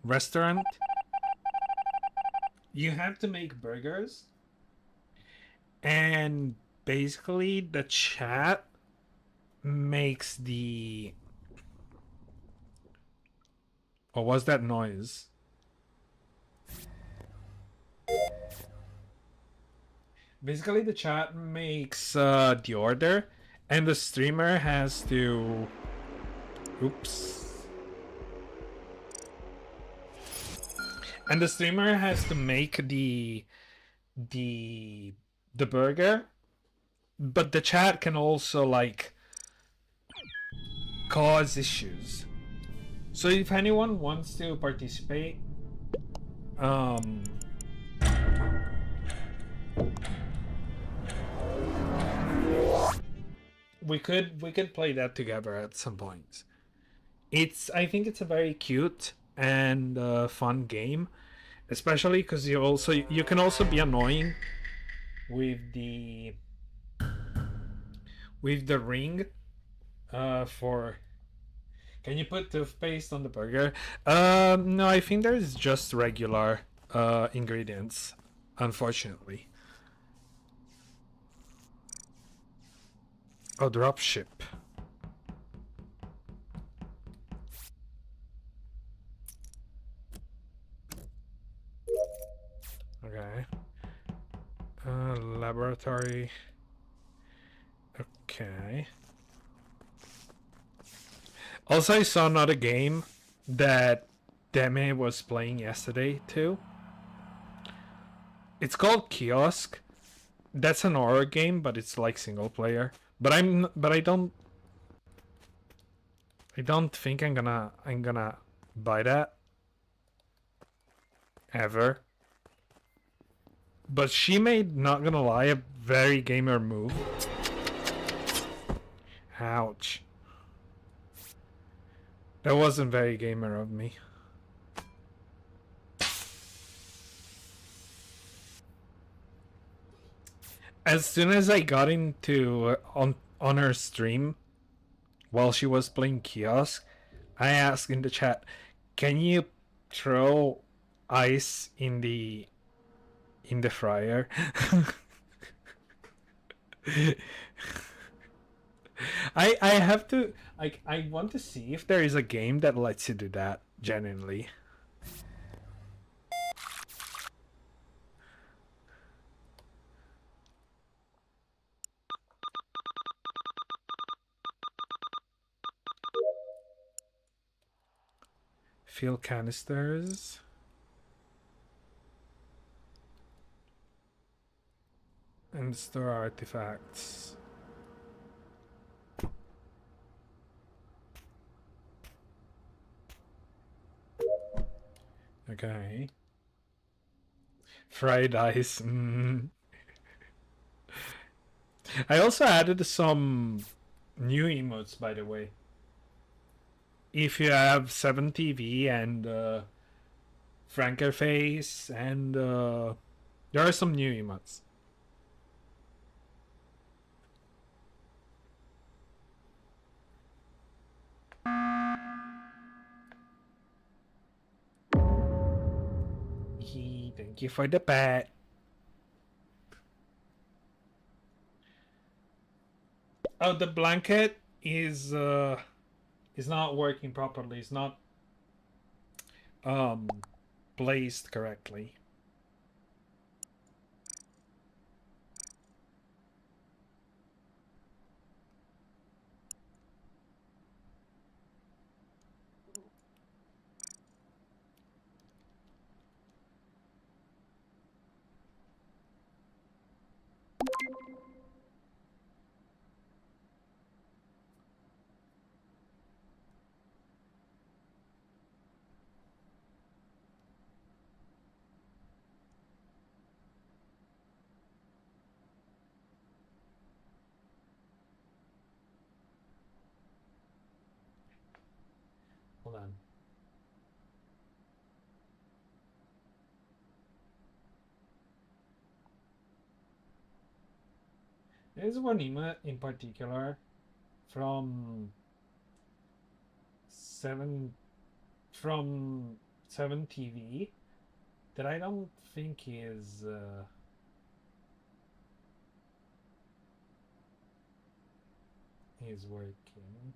restaurant. You have to make burgers, and basically the chat makes the. What was that noise? Basically, the chat makes the order, and the streamer has to. Oops. And the streamer has to make the the burger, but the chat can also like cause issues. So if anyone wants to participate, we could play that together at some point. I think it's a very cute and fun game, especially because you can also be annoying with the ring for Can you put toothpaste on the burger? No, I think there's just regular ingredients, unfortunately. Oh, drop ship. Okay. Laboratory. Okay. Also, I saw another game that Deme was playing yesterday too. It's called Kiosk. That's an horror game, but it's like single player. But I don't think I'm gonna buy that ever. But she made, not gonna lie, a very gamer move. Ouch. That wasn't very gamer of me. As soon as I got into on her stream while she was playing Kiosk, I asked in the chat, "Can you throw ice in the fryer?" I have to, I want to see if there is a game that lets you do that genuinely. Fuel canisters. And store artifacts. Okay. Fried ice. I also added some new emotes, by the way. If you have 7TV and Frankerface, and there are some new emotes. Thank you for the pet. Oh, the blanket is not working properly. It's not placed correctly. Hold on. There's one emote in particular from 7 TV that I don't think is working,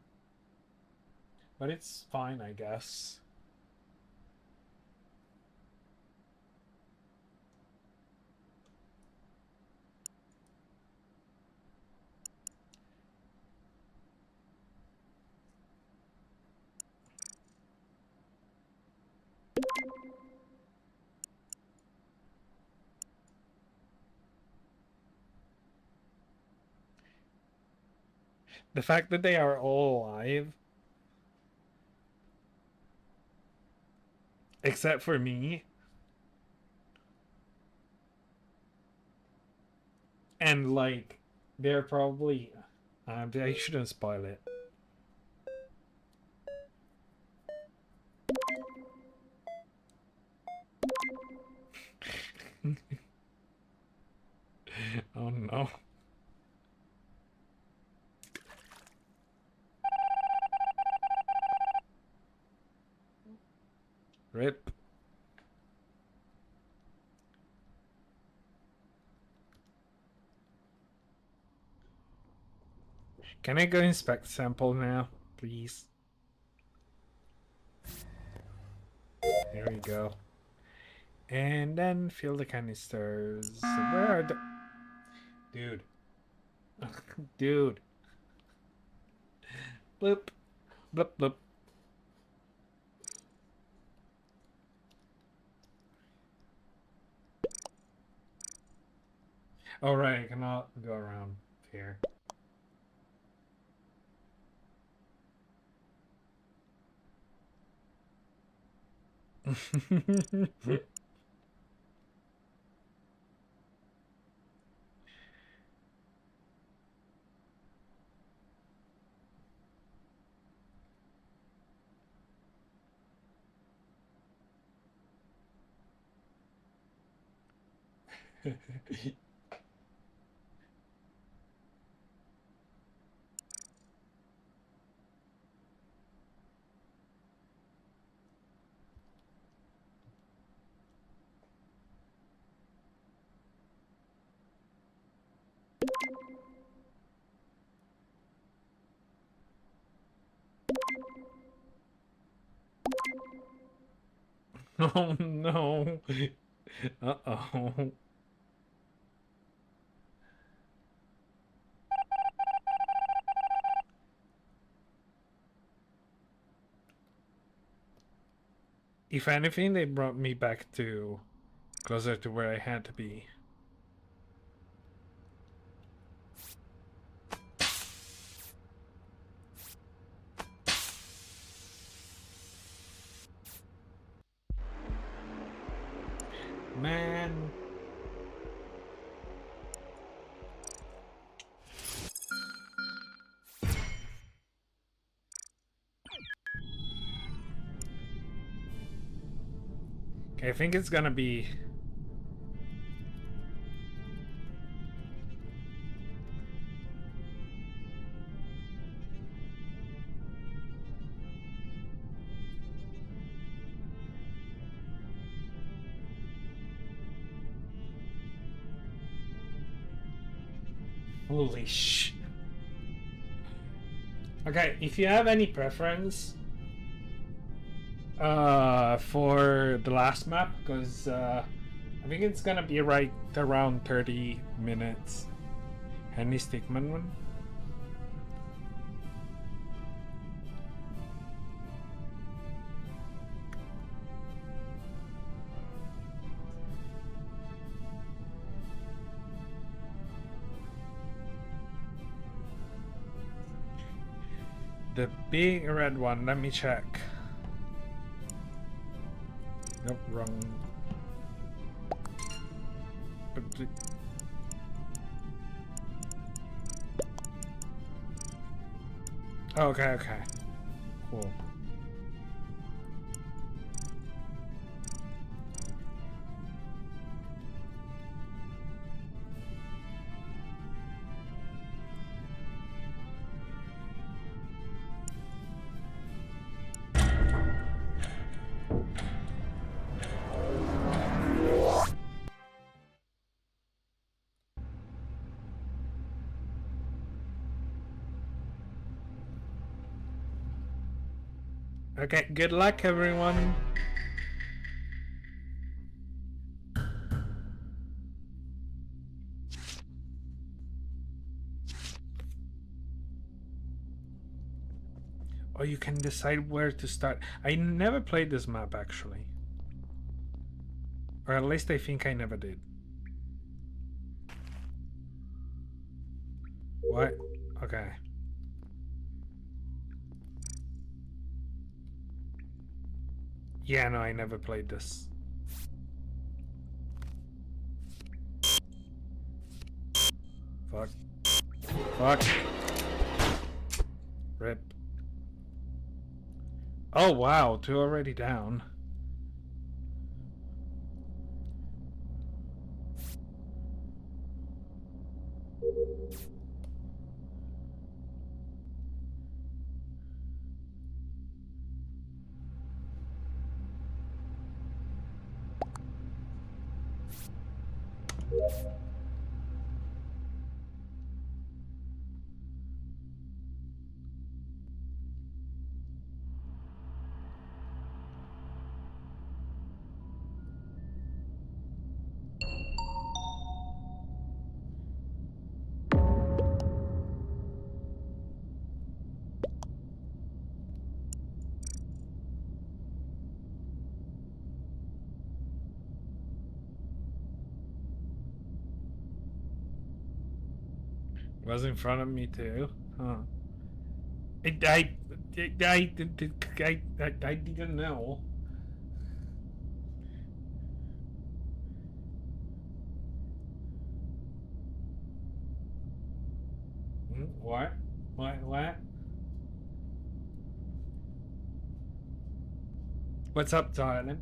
but it's fine, I guess. The fact that they are all alive, except for me, and like they're probably I shouldn't spoil it. Oh no. Rip. Can I go inspect sample now, please? Here we go. And then fill the canisters. Where are the... Dude. Dude. Bloop. Bloop, bloop. Oh, right. I cannot go around here. Oh no. Uh-oh. If anything, they brought me back to closer to where I had to be. Man. Okay, I think it's gonna be... Holy sh... Okay, if you have any preference for the last map, because I think it's gonna be right around 30 minutes. Henry Stickman one? The big red one, let me check. Nope, wrong. Okay, okay. Cool. Okay, good luck everyone. Oh, you can decide where to start. I never played this map actually. Or at least I think I never did. What? Okay. Yeah, no, I never played this. Fuck. Fuck. Rip. Oh wow, 2 already down. Was in front of me too. Huh. I didn't know. What? What? What's up, darling?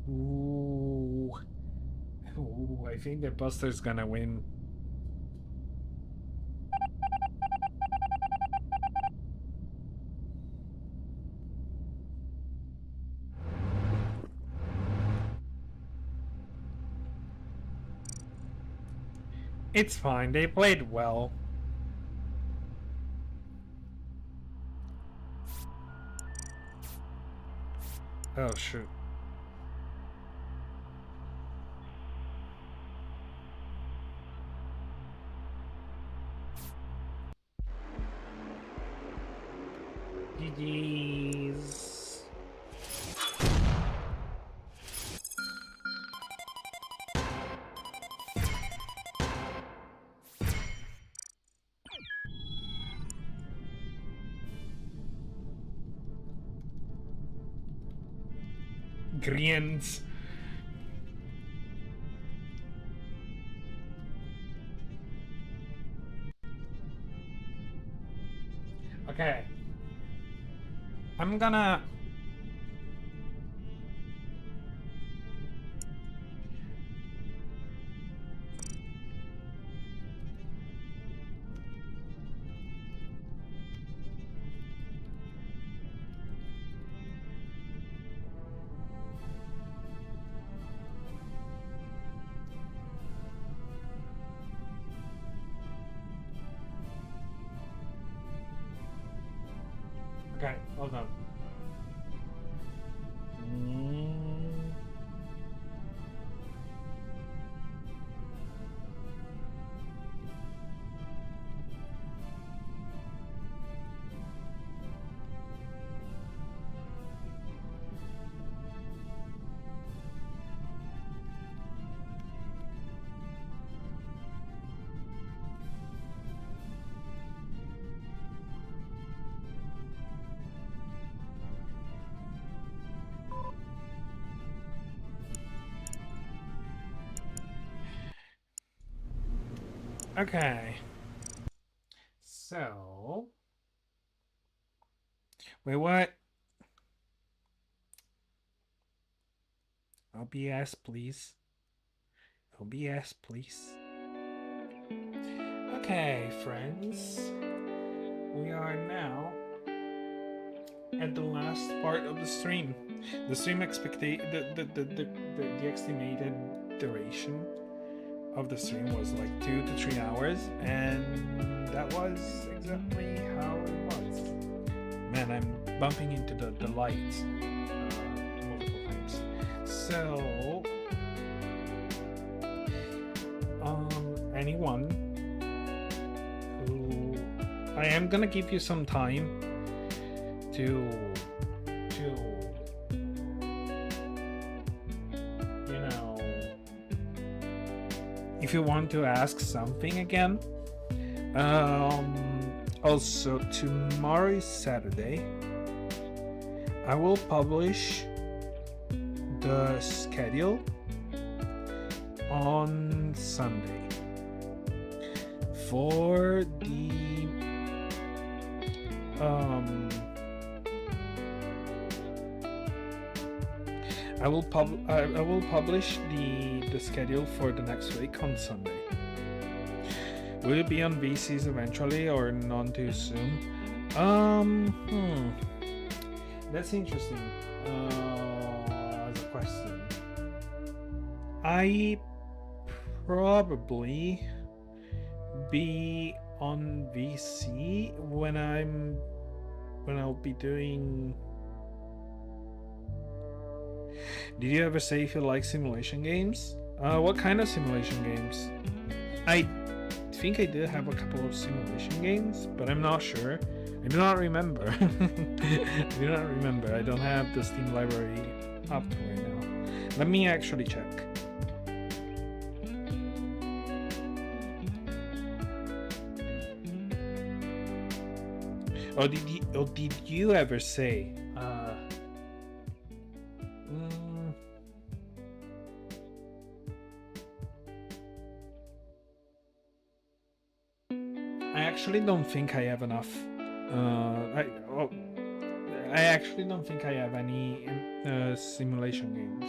Ooh. Ooh, I think the Buster's gonna win. It's fine, they played well. Oh, shoot. GG's. Griens. Okay. I'm gonna... Okay, hold on. Okay. So... Wait, what? OBS, please. OBS, please. Okay, friends. We are now at the last part of the stream. The stream the estimated duration of the stream was like 2 to 3 hours, and that was exactly how it was. Man, I'm bumping into the lights multiple times. So, anyone who... I am gonna give you some time to you know, if you want to ask something again. Also, tomorrow is Saturday. I will publish the schedule on Sunday for the I will publish the schedule for the next week on Sunday. Will it be on VCs eventually or not too soon? That's interesting. As a question, I probably be on VC when I'll be doing. Did you ever say if you like simulation games? What kind of simulation games? I think I did have a couple of simulation games, but I'm not sure. I do not remember. I don't have the Steam library up right now. Let me actually check. Did you ever say? I actually don't think I have enough. I actually don't think I have any simulation games.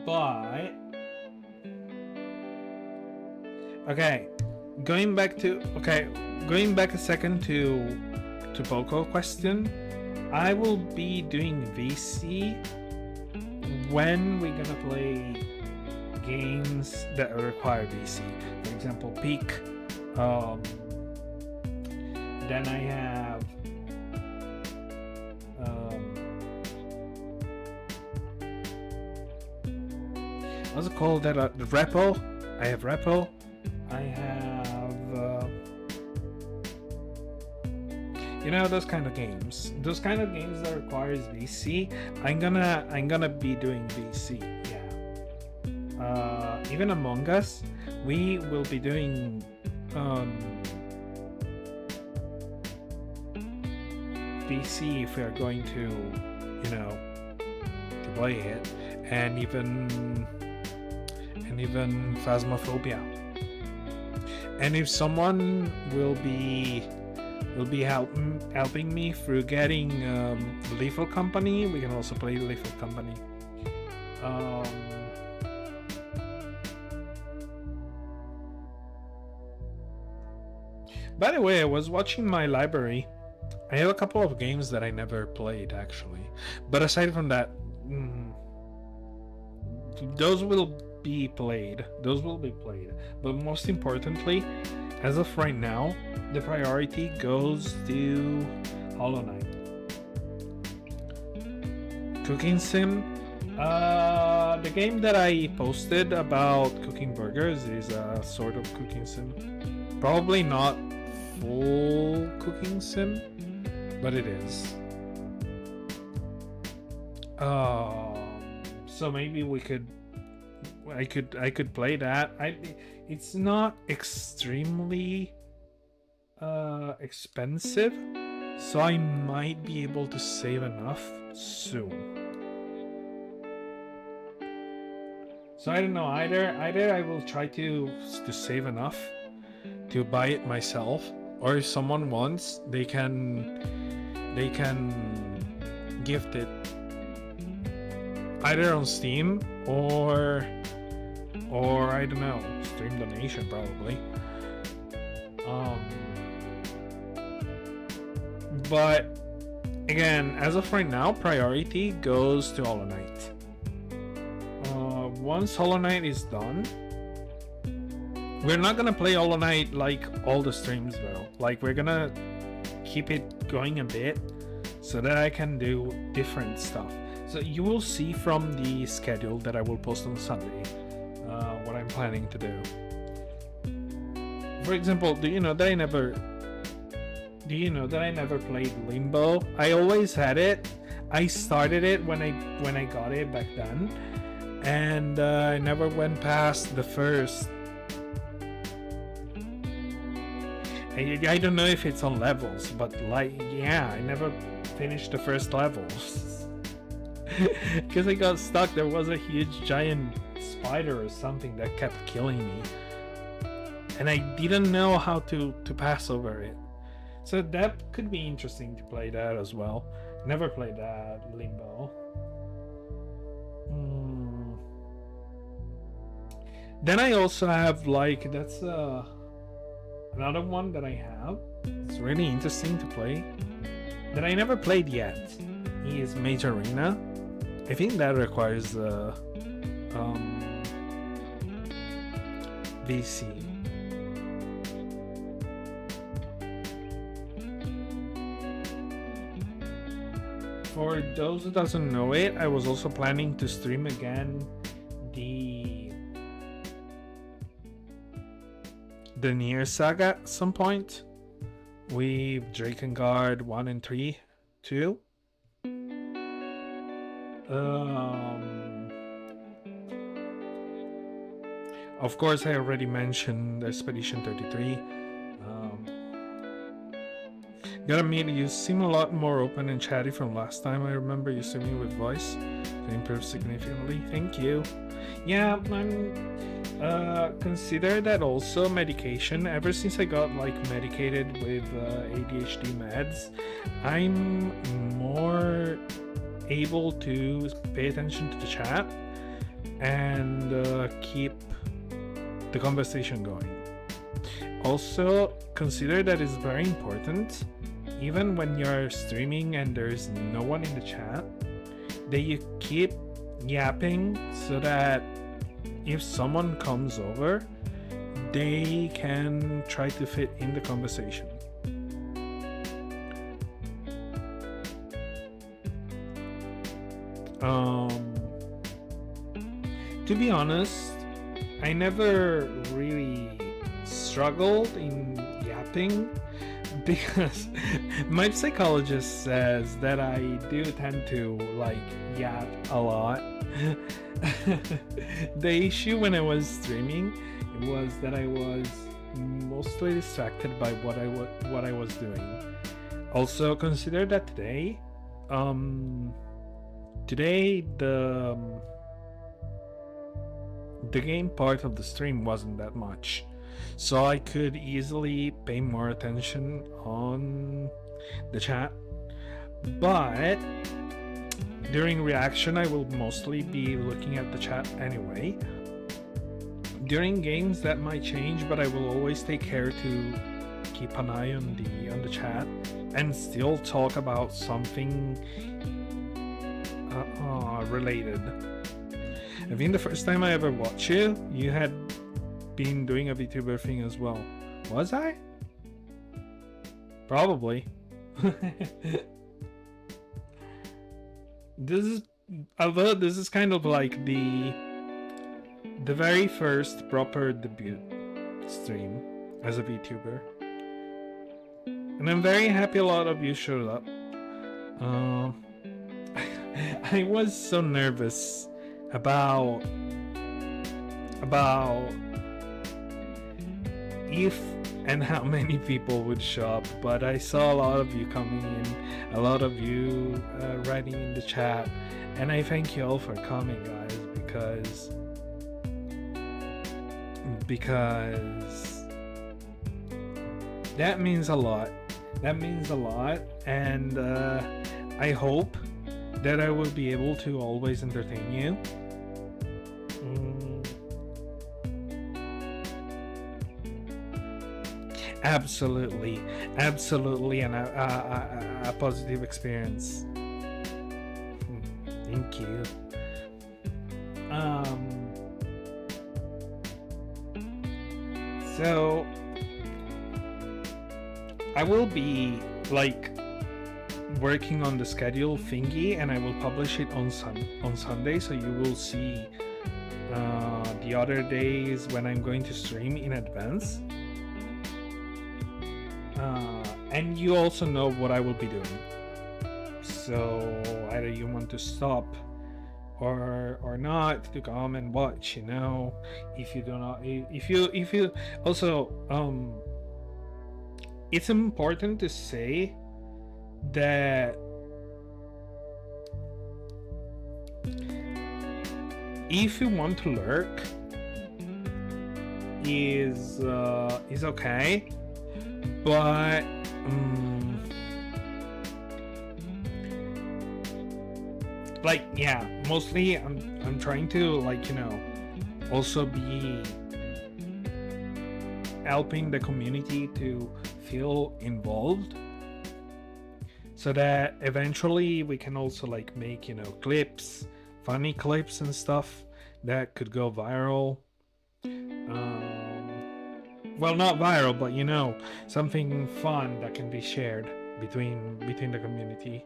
But okay, going back a second to Poco question. I will be doing VC when we're gonna play games that require VC. For example, Peak. Then I have what's it called? The Repo. I have Repo. I have those kind of games. Those kind of games that requires VC. I'm gonna be doing VC. Yeah. Even Among Us, we will be doing VC if we are going to play it, and even Phasmophobia. And if someone will be helping me through getting Lethal Company, we can also play Lethal Company. By the way, I was watching my library. I have a couple of games that I never played actually, but aside from that, those will be played. But most importantly, as of right now, the priority goes to Hollow Knight. Cooking Sim. The game that I posted about cooking burgers is a sort of cooking sim. Probably not full cooking sim, but it is. So maybe I could play that. It's not extremely expensive, so I might be able to save enough soon. So I don't know, either I will try to save enough to buy it myself, or if someone wants, they can gift it either on Steam or I don't know, stream donation probably. But again, as of right now, priority goes to Hollow Knight. Once Hollow Knight is done, we're not gonna play Hollow Knight like all the streams though. Like, we're gonna keep it going a bit so that I can do different stuff. So you will see from the schedule that I will post on Sunday what I'm planning to do. For example, do you know that I never played Limbo? I always had it. I started it when I got it back then, and I never went past the first. I don't know if it's on levels, but I never finished the first levels because I got stuck. There was a huge giant spider or something that kept killing me, and I didn't know how to pass over it. So that could be interesting to play that as well. Never played that Limbo. Then I also have like that's another one that I have. It's really interesting to play that I never played yet. Is Mage Arena. I think that requires VC. For those who doesn't know it, I was also planning to stream again the Nier Saga at some point with Drakengard 1 and 3 too. Of course, I already mentioned Expedition 33. Gotta admit, you seem a lot more open and chatty from last time. I remember you streaming with voice. It improved significantly. Thank you. Yeah, I'm consider that also medication. Ever since I got like medicated with ADHD meds, I'm more able to pay attention to the chat and keep the conversation going. Also, consider that it's very important, even when you're streaming and there's no one in the chat, that you keep yapping so that if someone comes over, they can try to fit in the conversation. To be honest, I never really struggled in yapping because my psychologist says that I do tend to like yap a lot. The issue when I was streaming was that I was mostly distracted by what I was doing. Also, consider that today the game part of the stream wasn't that much, so I could easily pay more attention on the chat, but during reaction I will mostly be looking at the chat anyway. During games that might change, but I will always take care to keep an eye on the chat and still talk about something related. I think the first time I ever watched you had been doing a VTuber thing as well. Was I? Probably. This is kind of like the very first proper debut stream as a VTuber, and I'm very happy a lot of you showed up. I was so nervous about if and how many people would show up, but I saw a lot of you coming in, a lot of you writing in the chat, and I thank you all for coming, guys, because that means a lot. And I hope that I will be able to always entertain you. Absolutely, and a positive experience. Thank you. So I will be like working on the schedule thingy, and I will publish it on Sunday, so you will see the other days when I'm going to stream in advance. And you also know what I will be doing, so either you want to stop or not to come and watch, if you do not, if you also it's important to say that if you want to lurk is okay, but mostly I'm trying to also be helping the community to feel involved, so that eventually we can also like make, you know, clips, funny clips and stuff that could go viral. Well, not viral, but you know, something fun that can be shared between the community.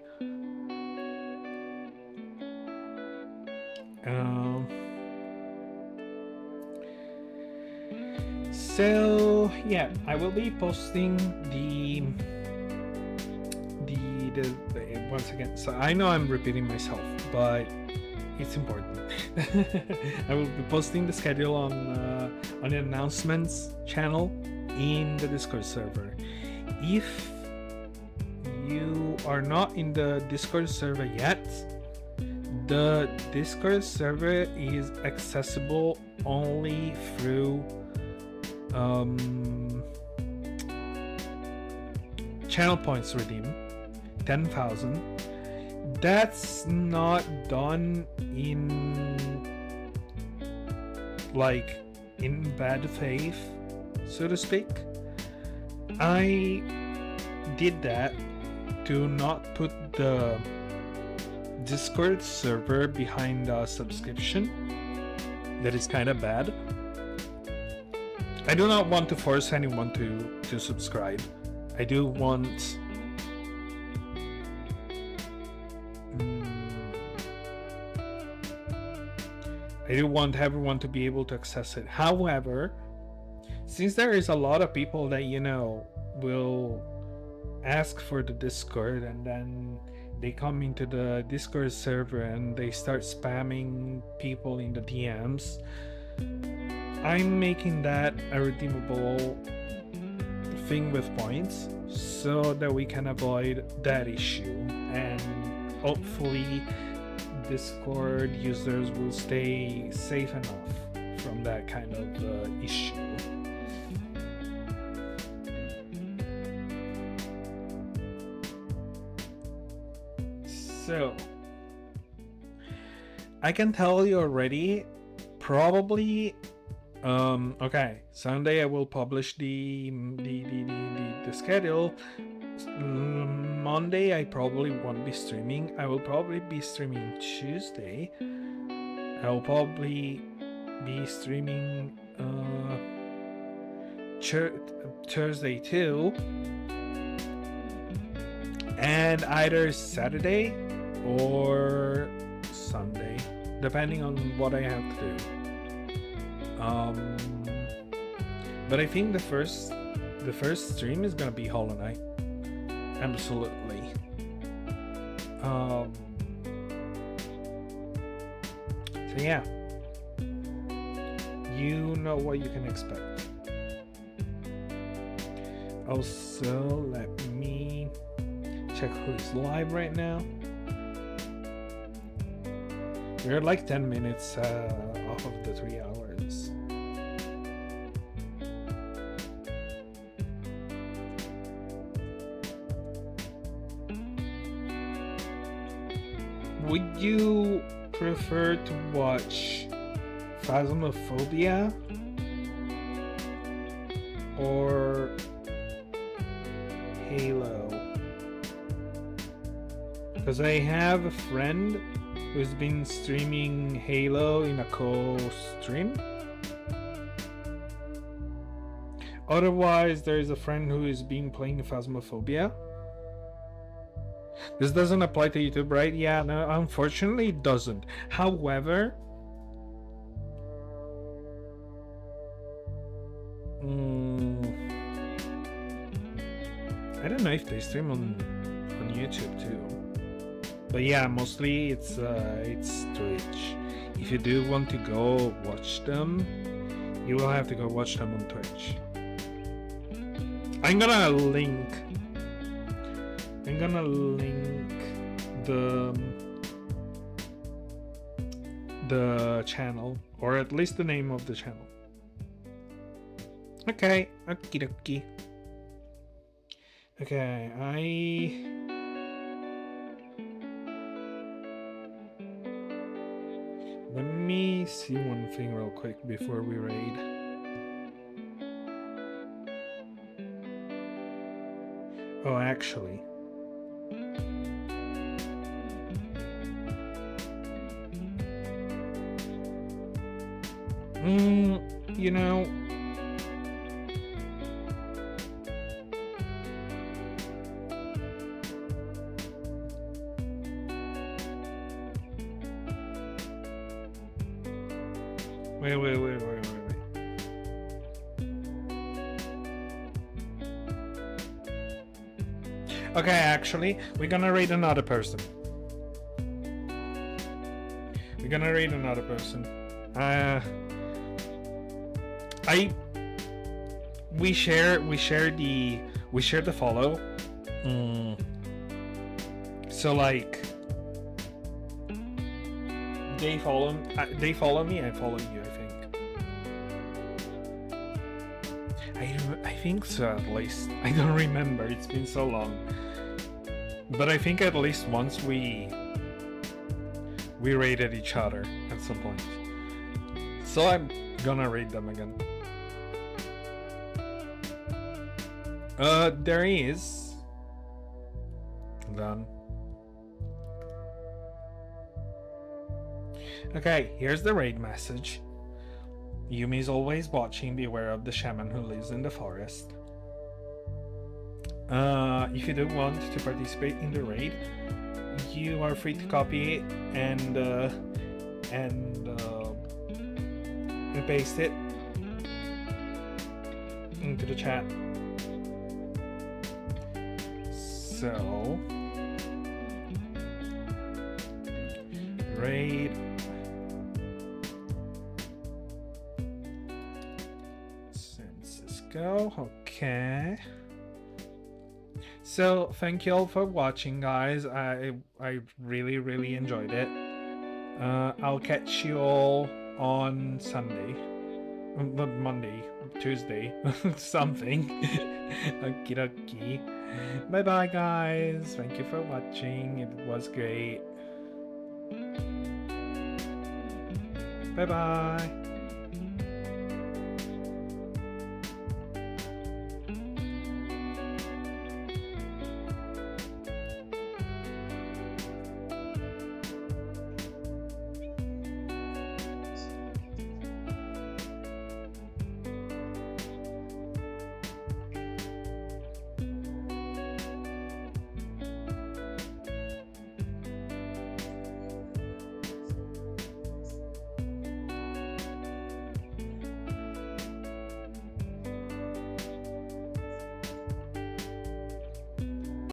So yeah, I will be posting the once again. So I know I'm repeating myself, but it's important. I will be posting the schedule on the announcements channel in the Discord server. If you are not in the Discord server yet, the Discord server is accessible only through channel points redeem, 10,000. That's not done in like in bad faith, so to speak. I did that to not put the Discord server behind a subscription. That is kind of bad. I do not want to force anyone to subscribe. I do want everyone to be able to access it. However, since there is a lot of people that, you know, will ask for the Discord and then they come into the Discord server and they start spamming people in the DMs, I'm making that a redeemable thing with points so that we can avoid that issue, and hopefully Discord users will stay safe enough from that kind of issue. So I can tell you already, probably okay, Sunday I will publish the schedule. Monday I probably won't be streaming. I will probably be streaming Tuesday. I will probably be streaming Thursday too, and either Saturday or Sunday, depending on what I have to do. But I think the first stream is gonna be Hollow Knight. Absolutely. So yeah, you know what you can expect. Also, let me check who's live right now. We're like 10 minutes off of the 3 hours. Would you prefer to watch Phasmophobia or Halo? Because I have a friend who's been streaming Halo in a co-stream. Otherwise, there is a friend who is been playing Phasmophobia. This doesn't apply to YouTube, right? Yeah, no, unfortunately it doesn't. However, I don't know if they stream on YouTube too. But yeah, mostly it's Twitch. If you do want to go watch them, you will have to go watch them on Twitch. I'm gonna link the channel, or at least the name of the channel. Okay, okie dokie. Okay, Let me see one thing real quick before we raid. Oh, actually. You know... Wait. Okay, actually, we're gonna raid another person. We share the follow. So like, they follow me, I follow you. I think so, at least. I don't remember. It's been so long. But I think at least once we raided each other at some point. So I'm gonna raid them again. There is. Done. Okay, here's the raid message. Yumi's always watching. Beware of the shaman who lives in the forest. If you do want to participate in the raid, you are free to copy it and paste it into the chat. So, raid. Go. Okay. So thank you all for watching, guys. I really enjoyed it. I'll catch you all on Sunday, not Monday, Tuesday, something. Okie dokie. Bye bye, guys. Thank you for watching. It was great. Bye bye.